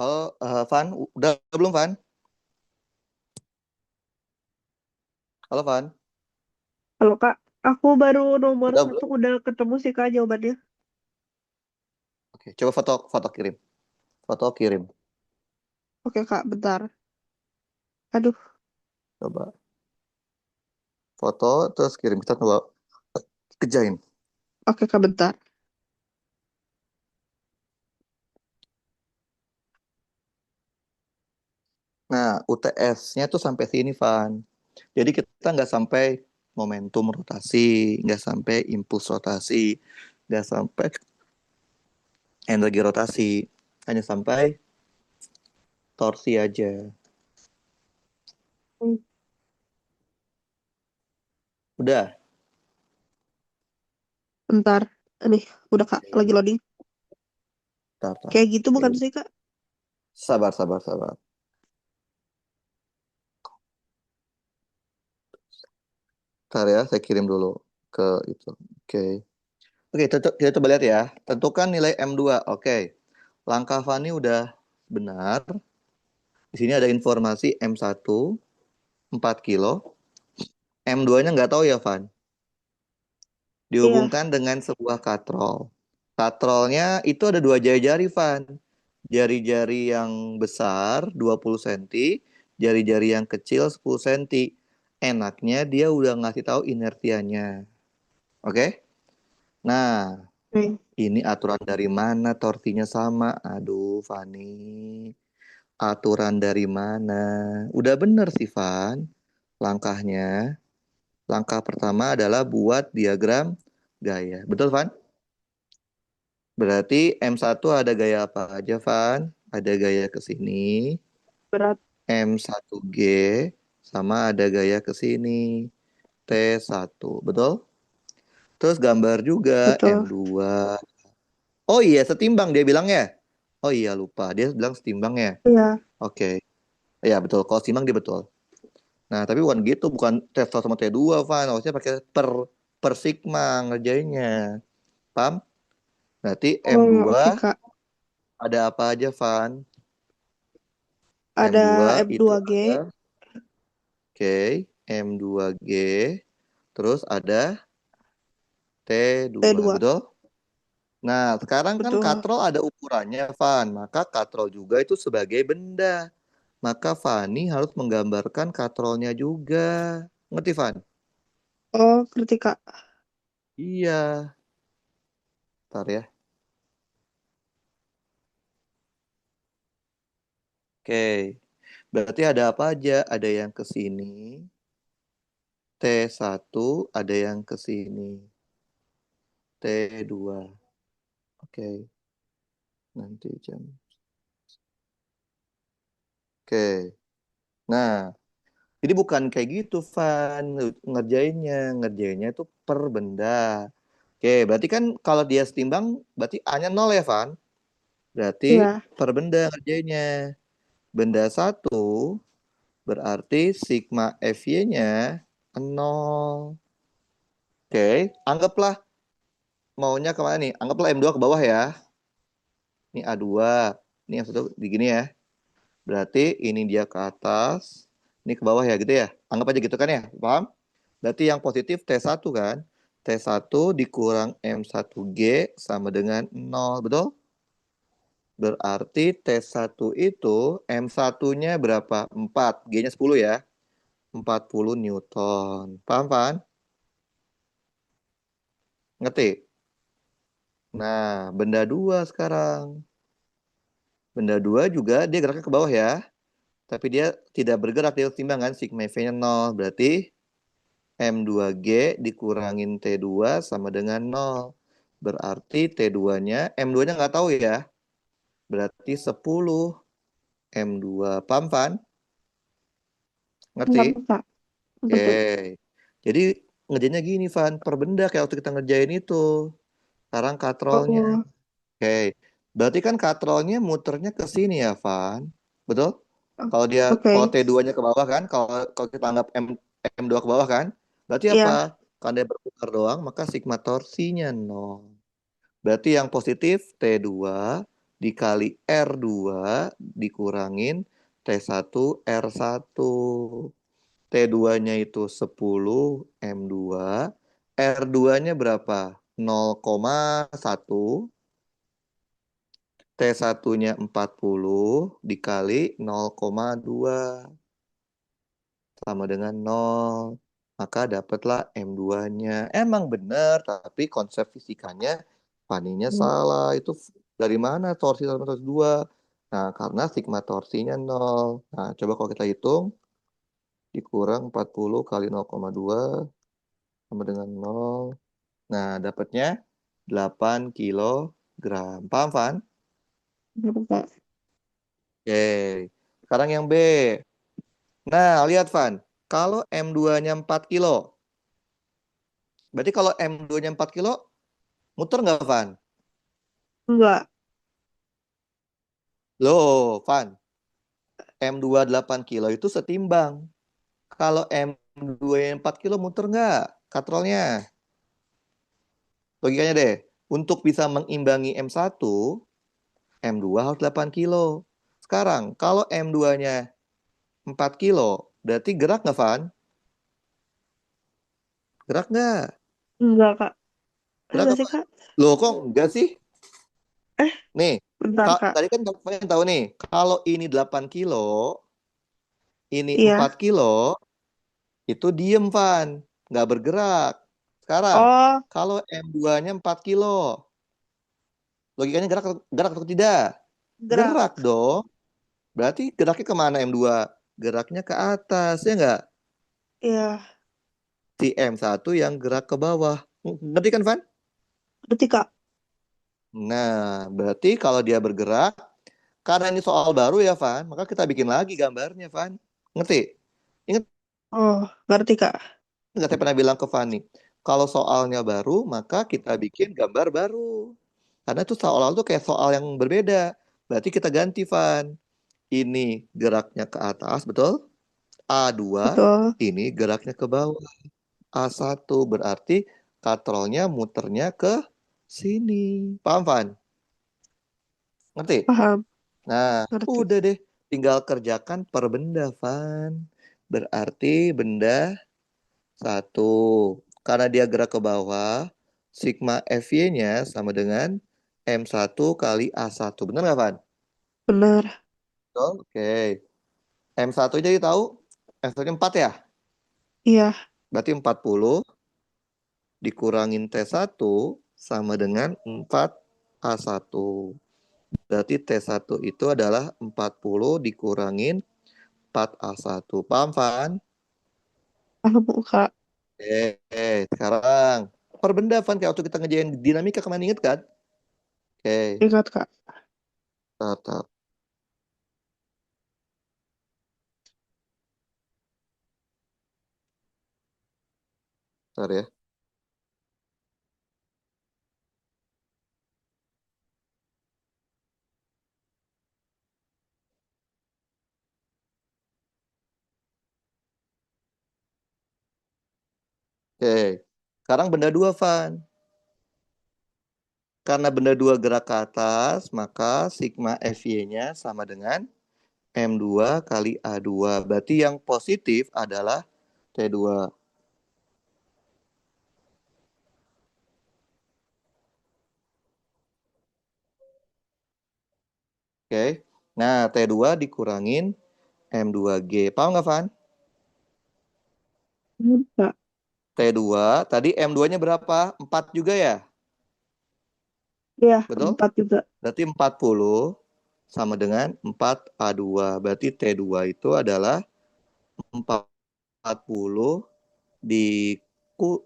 Speaker 1: Halo, Van, udah belum Van? Halo Van,
Speaker 2: Kalau Kak, aku baru nomor
Speaker 1: udah
Speaker 2: satu
Speaker 1: belum?
Speaker 2: udah ketemu sih Kak jawabannya.
Speaker 1: Oke, coba foto foto kirim, foto kirim,
Speaker 2: Oke Kak, bentar. Aduh,
Speaker 1: coba foto terus kirim kita coba kerjain.
Speaker 2: oke Kak, bentar.
Speaker 1: Nah, UTS-nya tuh sampai sini Van. Jadi kita nggak sampai momentum rotasi, nggak sampai impuls rotasi, nggak sampai energi rotasi, hanya sampai torsi aja.
Speaker 2: Hmm,
Speaker 1: Udah.
Speaker 2: Bentar. Nih, udah Kak, lagi
Speaker 1: Oke.
Speaker 2: loading.
Speaker 1: Tar, tar.
Speaker 2: Kayak gitu bukan
Speaker 1: Kirim.
Speaker 2: sih Kak?
Speaker 1: Sabar, sabar, sabar. Ntar ya, saya kirim dulu ke itu. Oke. Oke, kita coba lihat ya. Tentukan nilai M2. Oke. Langkah Fani udah benar. Di sini ada informasi M1 4 kilo. M2-nya nggak tahu ya, Van.
Speaker 2: Iya,
Speaker 1: Dihubungkan dengan sebuah katrol. Katrolnya itu ada dua jari-jari, Van. Jari-jari yang besar 20 cm, jari-jari yang kecil 10 cm. Enaknya dia udah ngasih tahu inersianya. Oke? Nah,
Speaker 2: oke.
Speaker 1: ini aturan dari mana torsinya sama? Aduh, Fani. Aturan dari mana? Udah bener sih, Van. Langkahnya. Langkah pertama adalah buat diagram gaya. Betul, Van? Berarti M1 ada gaya apa aja, Van? Ada gaya ke sini.
Speaker 2: Berat,
Speaker 1: M1G sama ada gaya ke sini. T1. Betul? Terus gambar juga
Speaker 2: betul.
Speaker 1: M2. Oh iya, setimbang dia bilang ya. Oh iya, lupa. Dia bilang setimbang ya.
Speaker 2: Iya,
Speaker 1: Oke. Ya, betul. Kalau setimbang dia betul. Nah, tapi bukan gitu. Bukan T1 sama T2, Van. Harusnya pakai per sigma ngerjainnya. Paham? Berarti
Speaker 2: oh
Speaker 1: M2
Speaker 2: oke Kak.
Speaker 1: ada apa aja, Van?
Speaker 2: Ada
Speaker 1: M2 itu
Speaker 2: M2G,
Speaker 1: ada, oke, M2G. Terus ada T2,
Speaker 2: T2,
Speaker 1: betul? Nah, sekarang kan
Speaker 2: betul.
Speaker 1: katrol ada ukurannya, Van. Maka katrol juga itu sebagai benda. Maka Fani harus menggambarkan katrolnya juga. Ngerti, Van?
Speaker 2: Oh, ngerti Kak.
Speaker 1: Iya. Ntar ya. Oke. Berarti ada apa aja? Ada yang ke sini. T1 ada yang ke sini. T2. Oke. Nanti jam. Oke. Nah, jadi bukan kayak gitu, Van. Ngerjainnya. Ngerjainnya itu per benda. Oke, berarti kan kalau dia setimbang, berarti A-nya 0 ya, Van? Berarti
Speaker 2: Iya,
Speaker 1: per benda ngerjainnya. Benda satu berarti sigma FY-nya 0. Oke, anggaplah maunya kemana nih? Anggaplah M2 ke bawah ya. Ini A2. Ini yang satu begini ya. Berarti ini dia ke atas. Ini ke bawah ya gitu ya. Anggap aja gitu kan ya. Paham? Berarti yang positif T1 kan. T1 dikurang M1G sama dengan 0. Betul? Berarti T1 itu M1-nya berapa? 4. G-nya 10 ya. 40 Newton. Paham, Pan? Ngerti? Nah, benda dua sekarang. Benda dua juga dia geraknya ke bawah ya. Tapi dia tidak bergerak, dia timbangan sigma V-nya 0. Berarti M2G dikurangin T2 sama dengan 0. Berarti T2-nya, M2-nya nggak tahu ya. Berarti 10 M2. Paham, Pan? Ngerti?
Speaker 2: benar Kak.
Speaker 1: Oke.
Speaker 2: Betul.
Speaker 1: Jadi ngerjainnya gini, Van. Per benda kayak waktu kita ngerjain itu. Sekarang katrolnya.
Speaker 2: Oh,
Speaker 1: Oke. Berarti kan katrolnya muternya ke sini ya, Van. Betul? Kalau dia kalau
Speaker 2: oke.
Speaker 1: T2-nya ke bawah kan, kalau kalau kita anggap M2 ke bawah kan, berarti apa?
Speaker 2: Iya,
Speaker 1: Kalau dia berputar doang, maka sigma torsinya 0. Berarti yang positif T2, dikali R2 dikurangin T1 R1. T2-nya itu 10 M2. R2-nya berapa? 0,1. T1-nya 40 dikali 0,2 sama dengan 0. Maka dapatlah M2-nya. Emang benar, tapi konsep fisikanya Faninya
Speaker 2: Hmm.
Speaker 1: salah. Itu dari mana torsi sama torsi 2? Nah, karena sigma torsinya 0. Nah, coba kalau kita hitung, dikurang 40 kali 0,2 sama dengan 0. Nah, dapatnya 8 kilogram. Paham, Van?
Speaker 2: Bener, Kak.
Speaker 1: Oke. Sekarang yang B. Nah, lihat, Van. Kalau M2-nya 4 kilo, berarti kalau M2-nya 4 kilo, muter nggak, Van?
Speaker 2: Enggak,
Speaker 1: Loh, Van. M2 8 kilo itu setimbang. Kalau M2 yang 4 kilo muter nggak katrolnya? Logikanya deh. Untuk bisa mengimbangi M1, M2 harus 8 kilo. Sekarang, kalau M2-nya 4 kilo, berarti gerak nggak, Van? Gerak nggak?
Speaker 2: enggak, Kak.
Speaker 1: Gerak
Speaker 2: Enggak
Speaker 1: nggak,
Speaker 2: sih,
Speaker 1: Van?
Speaker 2: Kak.
Speaker 1: Loh, kok enggak sih?
Speaker 2: Eh,
Speaker 1: Nih,
Speaker 2: bentar, Kak.
Speaker 1: tadi kan kalian tahu nih, kalau ini 8 kilo, ini
Speaker 2: Iya.
Speaker 1: 4 kilo, itu diem, Van. Nggak bergerak. Sekarang,
Speaker 2: Oh,
Speaker 1: kalau M2-nya 4 kilo, logikanya gerak, gerak atau tidak?
Speaker 2: gerak.
Speaker 1: Gerak dong. Berarti geraknya kemana M2? Geraknya ke atas, ya nggak?
Speaker 2: Iya.
Speaker 1: Si M1 yang gerak ke bawah. Ngerti kan, Van?
Speaker 2: Berarti, Kak.
Speaker 1: Nah, berarti kalau dia bergerak, karena ini soal baru ya, Van, maka kita bikin lagi gambarnya, Van. Ngerti? Ingat
Speaker 2: Oh, ngerti, Kak.
Speaker 1: nggak saya pernah bilang ke Fani? Kalau soalnya baru, maka kita bikin gambar baru. Karena itu soal tuh kayak soal yang berbeda. Berarti kita ganti, Van. Ini geraknya ke atas, betul? A2,
Speaker 2: Betul.
Speaker 1: ini geraknya ke bawah. A1 berarti katrolnya muternya ke sini. Paham, Van? Ngerti?
Speaker 2: Paham.
Speaker 1: Nah,
Speaker 2: Ngerti.
Speaker 1: udah deh. Tinggal kerjakan per benda, Van. Berarti benda satu. Karena dia gerak ke bawah, sigma FY-nya sama dengan M1 kali A1. Bener nggak, Van?
Speaker 2: Benar.
Speaker 1: Betul? Oke. M1 jadi tahu? M1-nya 4 ya?
Speaker 2: Iya.
Speaker 1: Berarti 40 dikurangin T1 sama dengan 4A1. Berarti T1 itu adalah 40 dikurangin 4A1. Paham, Van?
Speaker 2: Paham, Kak.
Speaker 1: Sekarang per benda, Van. Kayak waktu kita ngejain dinamika kemarin, inget kan? Oke,
Speaker 2: Ingat, Kak.
Speaker 1: tetap. Bentar ya. Oke. Sekarang benda dua, Van. Karena benda dua gerak ke atas, maka sigma FY-nya sama dengan M2 kali A2. Berarti yang positif adalah T2. Oke. Nah, T2 dikurangin M2G. Paham nggak, Van?
Speaker 2: Paham, Kak.
Speaker 1: T2, tadi M2-nya berapa? 4 juga ya?
Speaker 2: Iya,
Speaker 1: Betul?
Speaker 2: 4 juga.
Speaker 1: Berarti 40 sama dengan 4A2. Berarti T2 itu adalah 40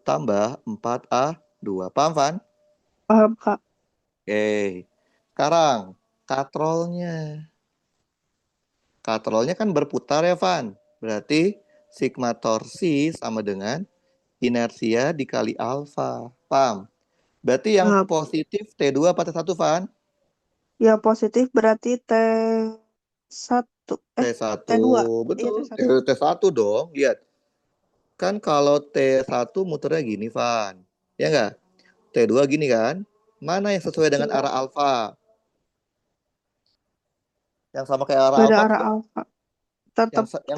Speaker 1: tambah 4A2. Paham, Van?
Speaker 2: Paham, Kak.
Speaker 1: Oke. Sekarang, katrolnya. Katrolnya kan berputar ya, Van. Berarti sigma torsi sama dengan inersia dikali alfa. Paham? Berarti yang
Speaker 2: Paham.
Speaker 1: positif T2 apa T1, Van?
Speaker 2: Ya, positif berarti T1.
Speaker 1: T1.
Speaker 2: T2. Iya,
Speaker 1: Betul.
Speaker 2: T1.
Speaker 1: T1 dong. Lihat. Kan kalau T1 muternya gini, Van. Ya nggak? T2 gini kan? Mana yang sesuai dengan
Speaker 2: Iya.
Speaker 1: arah alfa? Yang sama kayak arah
Speaker 2: Beda
Speaker 1: alfa
Speaker 2: arah
Speaker 1: tuh
Speaker 2: alfa. Tetap
Speaker 1: yang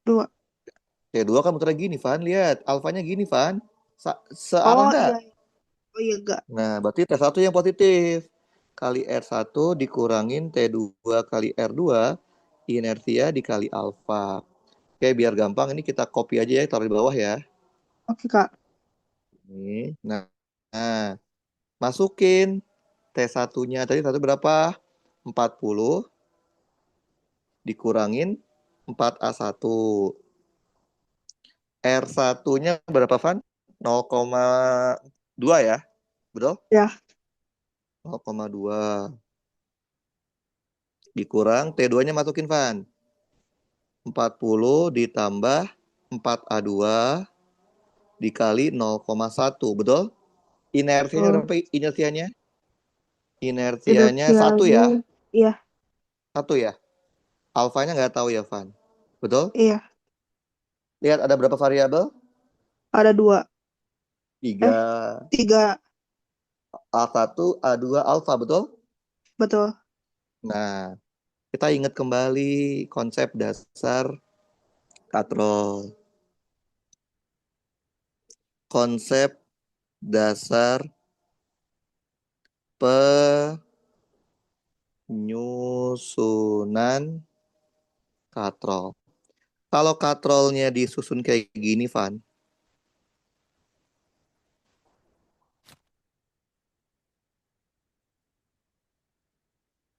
Speaker 2: T2.
Speaker 1: T2 kan muternya gini, Van. Lihat, alfanya gini, Van. Searah
Speaker 2: Oh
Speaker 1: nggak?
Speaker 2: iya. Oh iya enggak.
Speaker 1: Nah, berarti T1 yang positif. Kali R1 dikurangin T2 kali R2, inersia dikali alfa. Oke, biar gampang ini kita copy aja ya, taruh di bawah ya.
Speaker 2: Oke Kak.
Speaker 1: Nih. Nah, masukin T1-nya. Tadi satu berapa? 40 dikurangin 4A1. R1-nya berapa, Van? 0,2 ya? Betul?
Speaker 2: Ya.
Speaker 1: 0,2. Dikurang T2-nya masukin, Van. 40 ditambah 4A2 dikali 0,1. Betul? Inersianya
Speaker 2: Betul.
Speaker 1: berapa inersianya? Inersianya 1
Speaker 2: Inersianya.
Speaker 1: ya?
Speaker 2: Iya.
Speaker 1: 1 ya? Alfanya nggak tahu ya, Van. Betul?
Speaker 2: Iya.
Speaker 1: Lihat ada berapa variabel?
Speaker 2: Ada dua.
Speaker 1: 3.
Speaker 2: 3.
Speaker 1: A1, A2, alfa, betul?
Speaker 2: Betul.
Speaker 1: Nah, kita ingat kembali konsep dasar katrol. Konsep dasar penyusunan katrol. Kalau katrolnya disusun kayak gini, Van.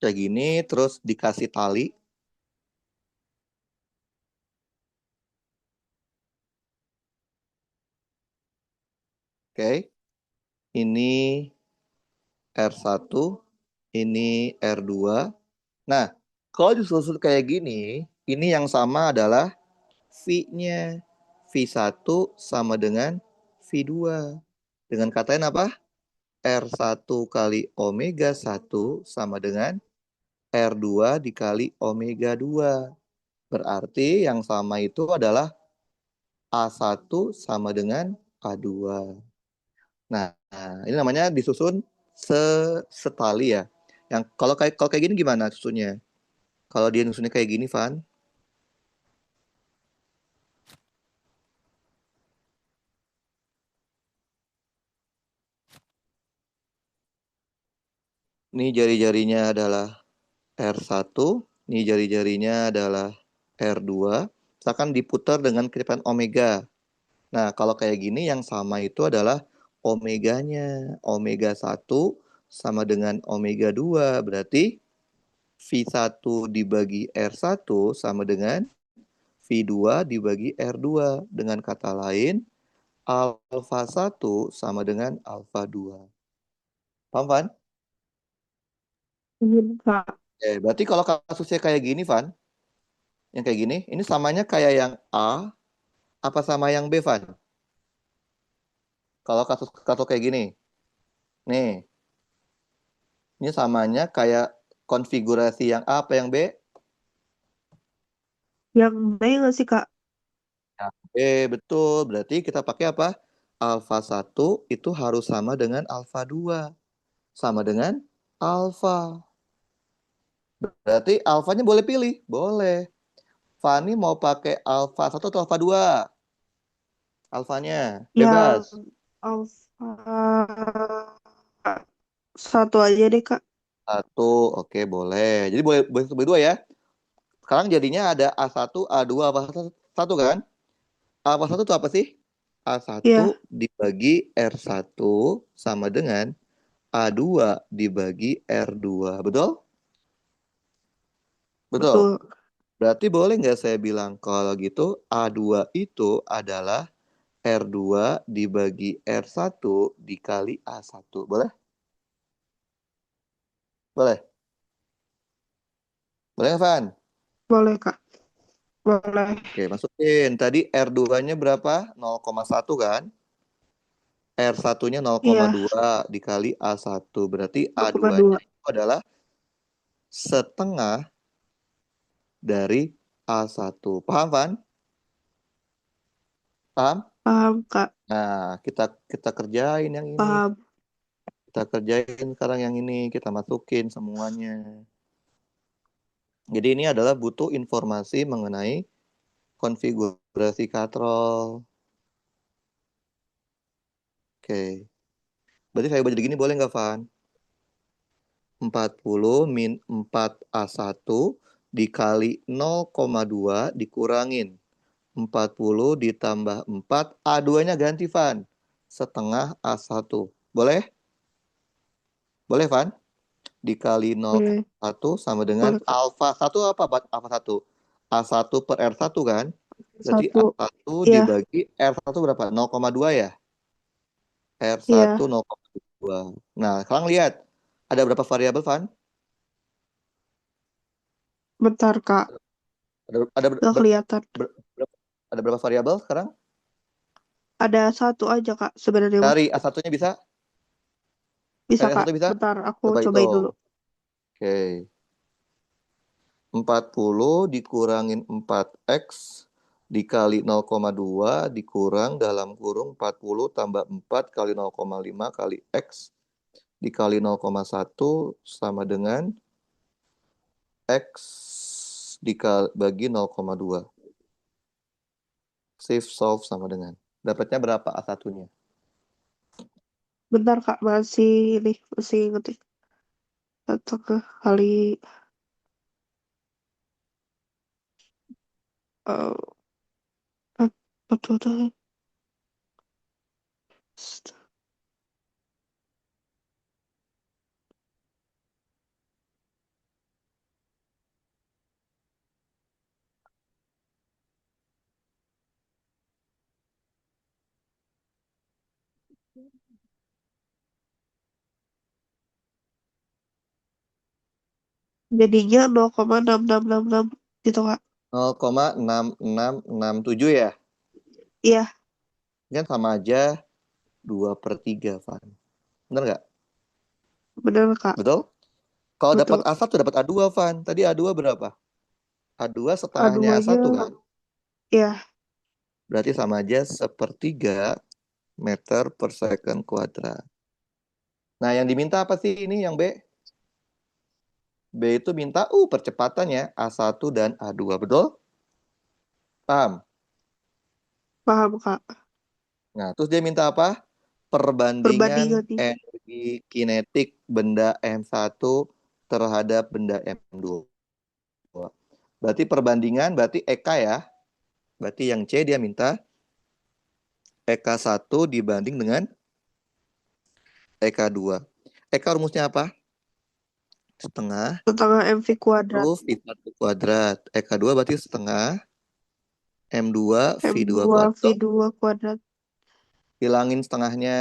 Speaker 1: Kayak gini, terus dikasih tali. Oke. Ini R1, ini R2. Nah, kalau disusun kayak gini, ini yang sama adalah V-nya. V1 sama dengan V2. Dengan katain apa? R1 kali omega 1 sama dengan R2 dikali omega 2. Berarti yang sama itu adalah A1 sama dengan A2. Nah, ini namanya disusun setali ya. Yang kalau kayak gini gimana susunnya? Kalau dia susunnya kayak gini, Van. Ini jari-jarinya adalah R1, ini jari-jarinya adalah R2. Misalkan diputar dengan kecepatan omega. Nah, kalau kayak gini yang sama itu adalah omeganya. Omega 1 sama dengan omega 2. Berarti V1 dibagi R1 sama dengan V2 dibagi R2. Dengan kata lain, alfa 1 sama dengan alfa 2. Paham, Van?
Speaker 2: Iya Kak.
Speaker 1: Berarti kalau kasusnya kayak gini, Van, yang kayak gini, ini samanya kayak yang A, apa sama yang B, Van? Kalau kasus kayak gini, nih, ini samanya kayak konfigurasi yang A apa yang B?
Speaker 2: Yang B nggak sih Kak?
Speaker 1: Yang B, betul. Berarti kita pakai apa? Alfa 1 itu harus sama dengan alfa 2. Sama dengan alfa. Berarti alfanya boleh pilih? Boleh. Fani mau pakai alfa 1 atau alfa 2? Alfanya,
Speaker 2: Yang
Speaker 1: bebas.
Speaker 2: alfa satu aja deh Kak.
Speaker 1: 1, oke boleh. Jadi boleh, boleh berdua ya. Sekarang jadinya ada A1, A2, alfa 1 kan? Alfa 1 itu apa sih? A1
Speaker 2: Iya.
Speaker 1: dibagi R1 sama dengan A2 dibagi R2. Betul? Betul.
Speaker 2: Betul.
Speaker 1: Berarti boleh nggak saya bilang kalau gitu A2 itu adalah R2 dibagi R1 dikali A1. Boleh? Boleh? Boleh, Van?
Speaker 2: Boleh Kak. Boleh.
Speaker 1: Oke, masukin. Tadi R2-nya berapa? 0,1 kan? R1-nya
Speaker 2: Iya.
Speaker 1: 0,2 dikali A1. Berarti
Speaker 2: Dua koma
Speaker 1: A2-nya
Speaker 2: dua.
Speaker 1: itu adalah setengah dari A1. Paham, Van? Paham?
Speaker 2: Paham Kak.
Speaker 1: Nah, kita kita kerjain yang ini.
Speaker 2: Paham.
Speaker 1: Kita kerjain sekarang yang ini. Kita masukin semuanya. Jadi ini adalah butuh informasi mengenai konfigurasi katrol. Oke. Berarti saya baca gini boleh nggak, Van? 40 min 4A1 dikali 0,2 dikurangin 40 ditambah 4, A2-nya ganti, Van. Setengah A1. Boleh? Boleh, Van? Dikali
Speaker 2: Boleh,
Speaker 1: 0,1 sama dengan
Speaker 2: boleh Kak.
Speaker 1: alfa 1 apa, alfa 1? A1 per R1 kan? Berarti
Speaker 2: Satu,
Speaker 1: A1
Speaker 2: ya,
Speaker 1: dibagi R1 berapa? 0,2 ya? R1
Speaker 2: ya,
Speaker 1: 0,2. Nah, sekarang lihat. Ada berapa variabel, Van?
Speaker 2: bentar Kak.
Speaker 1: Ada
Speaker 2: Gak kelihatan.
Speaker 1: ber- ada berapa variabel sekarang?
Speaker 2: Ada satu aja Kak sebenarnya mah.
Speaker 1: Cari A1-nya bisa?
Speaker 2: Bisa
Speaker 1: Cari
Speaker 2: Kak.
Speaker 1: A1 bisa?
Speaker 2: Bentar, aku
Speaker 1: Coba
Speaker 2: cobain
Speaker 1: hitung.
Speaker 2: dulu.
Speaker 1: Oke. 40 dikurangin 4X dikali 0,2 dikurang dalam kurung 40 tambah 4 kali 0,5 kali X dikali 0,1 sama dengan X dikali bagi 0,2. Save solve sama dengan. Dapatnya berapa A1-nya?
Speaker 2: Bentar Kak, masih ngetik. Satu kali, eh, betul. Jadinya 0,6666 gitu Kak.
Speaker 1: 0,6667 ya?
Speaker 2: Iya,
Speaker 1: Ini kan sama aja 2 per 3, Van. Bener nggak?
Speaker 2: bener Kak.
Speaker 1: Betul? Kalau dapat
Speaker 2: Betul.
Speaker 1: A1 dapat A2, Van. Tadi A2 berapa? A2 setengahnya
Speaker 2: A2-nya,
Speaker 1: A1 kan?
Speaker 2: ya,
Speaker 1: Berarti sama aja sepertiga meter per second kuadrat. Nah, yang diminta apa sih ini yang B? B itu minta percepatannya A1 dan A2, betul? Paham?
Speaker 2: paham Kak.
Speaker 1: Nah, terus dia minta apa? Perbandingan
Speaker 2: Perbandingan nih.
Speaker 1: energi kinetik benda M1 terhadap benda M2. Berarti perbandingan, berarti EK ya. Berarti yang C dia minta EK1 dibanding dengan EK2. EK rumusnya apa? Setengah
Speaker 2: Setengah MV kuadrat.
Speaker 1: V1 kuadrat. EK2 berarti setengah M2 V2
Speaker 2: M2
Speaker 1: kuadrat.
Speaker 2: V2 kuadrat.
Speaker 1: Hilangin setengahnya.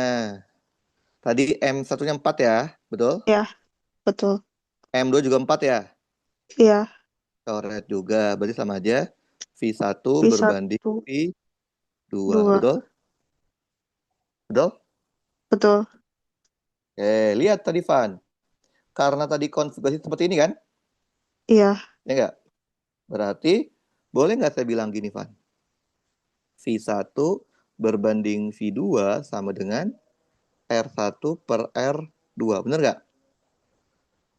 Speaker 1: Tadi M1-nya 4 ya, betul?
Speaker 2: Ya, betul.
Speaker 1: M2 juga 4 ya?
Speaker 2: Iya,
Speaker 1: Coret juga. Berarti sama aja V1 berbanding
Speaker 2: V1,
Speaker 1: V2,
Speaker 2: 2.
Speaker 1: betul? Betul?
Speaker 2: Betul.
Speaker 1: Lihat tadi, Van. Karena tadi konfigurasi seperti ini kan?
Speaker 2: Iya,
Speaker 1: Ya enggak? Berarti, boleh nggak saya bilang gini, Van? V1 berbanding V2 sama dengan R1 per R2. Bener nggak?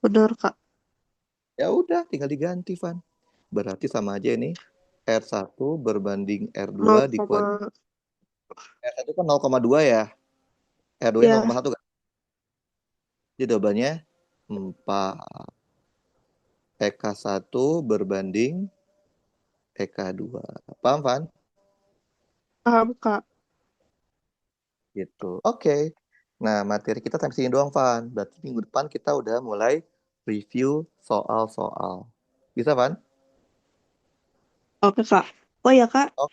Speaker 2: benar Kak.
Speaker 1: Ya udah, tinggal diganti, Van. Berarti sama aja ini. R1 berbanding R2 dikuadrat.
Speaker 2: 0,
Speaker 1: R1 kan 0,2 ya. R2-nya
Speaker 2: ya,
Speaker 1: 0,1 kan? Jadi jawabannya 4. EK1 berbanding EK2. Paham, Van?
Speaker 2: paham Kak.
Speaker 1: Gitu. Oke. Nah, materi kita sampai sini doang, Van. Berarti minggu depan kita udah mulai review soal-soal. Bisa, Van?
Speaker 2: Oke Kak. Oh ya Kak,
Speaker 1: Oke.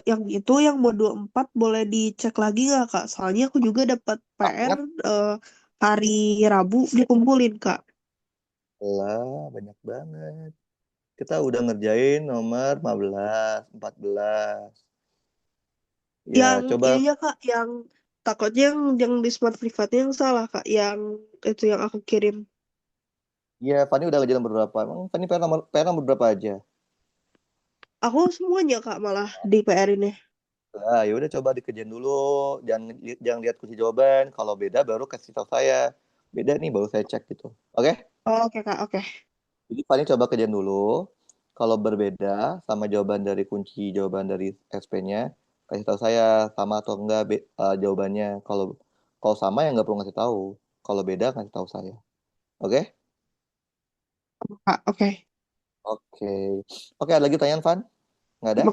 Speaker 2: yang itu yang modul 4 boleh dicek lagi nggak Kak? Soalnya aku juga dapat PR
Speaker 1: Banget
Speaker 2: hari Rabu dikumpulin Kak.
Speaker 1: lah, banyak banget. Kita udah ngerjain nomor 15, 14.
Speaker 2: Yang
Speaker 1: Ya, coba.
Speaker 2: ininya Kak, yang takutnya yang di smart privatnya yang salah Kak, yang itu yang aku kirim.
Speaker 1: Ya, Fani udah ngerjain nomor berapa? Emang Fani PR nomor berapa aja?
Speaker 2: Aku semuanya Kak malah di PR ini.
Speaker 1: Nah, ya udah coba dikerjain dulu. Jangan lihat kunci jawaban. Kalau beda baru kasih tahu saya. Beda nih baru saya cek gitu. Oke?
Speaker 2: Oh, oke Kak, oke.
Speaker 1: Jadi Fani coba kerjain dulu. Kalau berbeda sama jawaban dari kunci jawaban dari SP-nya, kasih tahu saya sama atau enggak jawabannya. Kalau kalau sama ya nggak perlu ngasih tahu. Kalau beda kasih tahu saya. Oke?
Speaker 3: Kak, oke.
Speaker 1: Oke. Oke, ada lagi pertanyaan, Van? Nggak ada?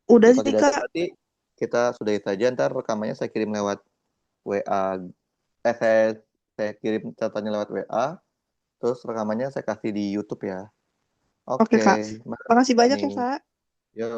Speaker 2: Udah
Speaker 1: Oke, kalau
Speaker 2: sih
Speaker 1: tidak ada
Speaker 2: Kak.
Speaker 1: berarti kita sudahi saja. Ntar rekamannya saya kirim lewat WA. Saya kirim catatannya lewat WA. Terus rekamannya saya kasih di YouTube ya.
Speaker 3: Oke,
Speaker 1: Oke,
Speaker 3: Kak.
Speaker 1: makasih
Speaker 3: Makasih banyak
Speaker 1: Fani.
Speaker 3: ya, Kak.
Speaker 1: Yo.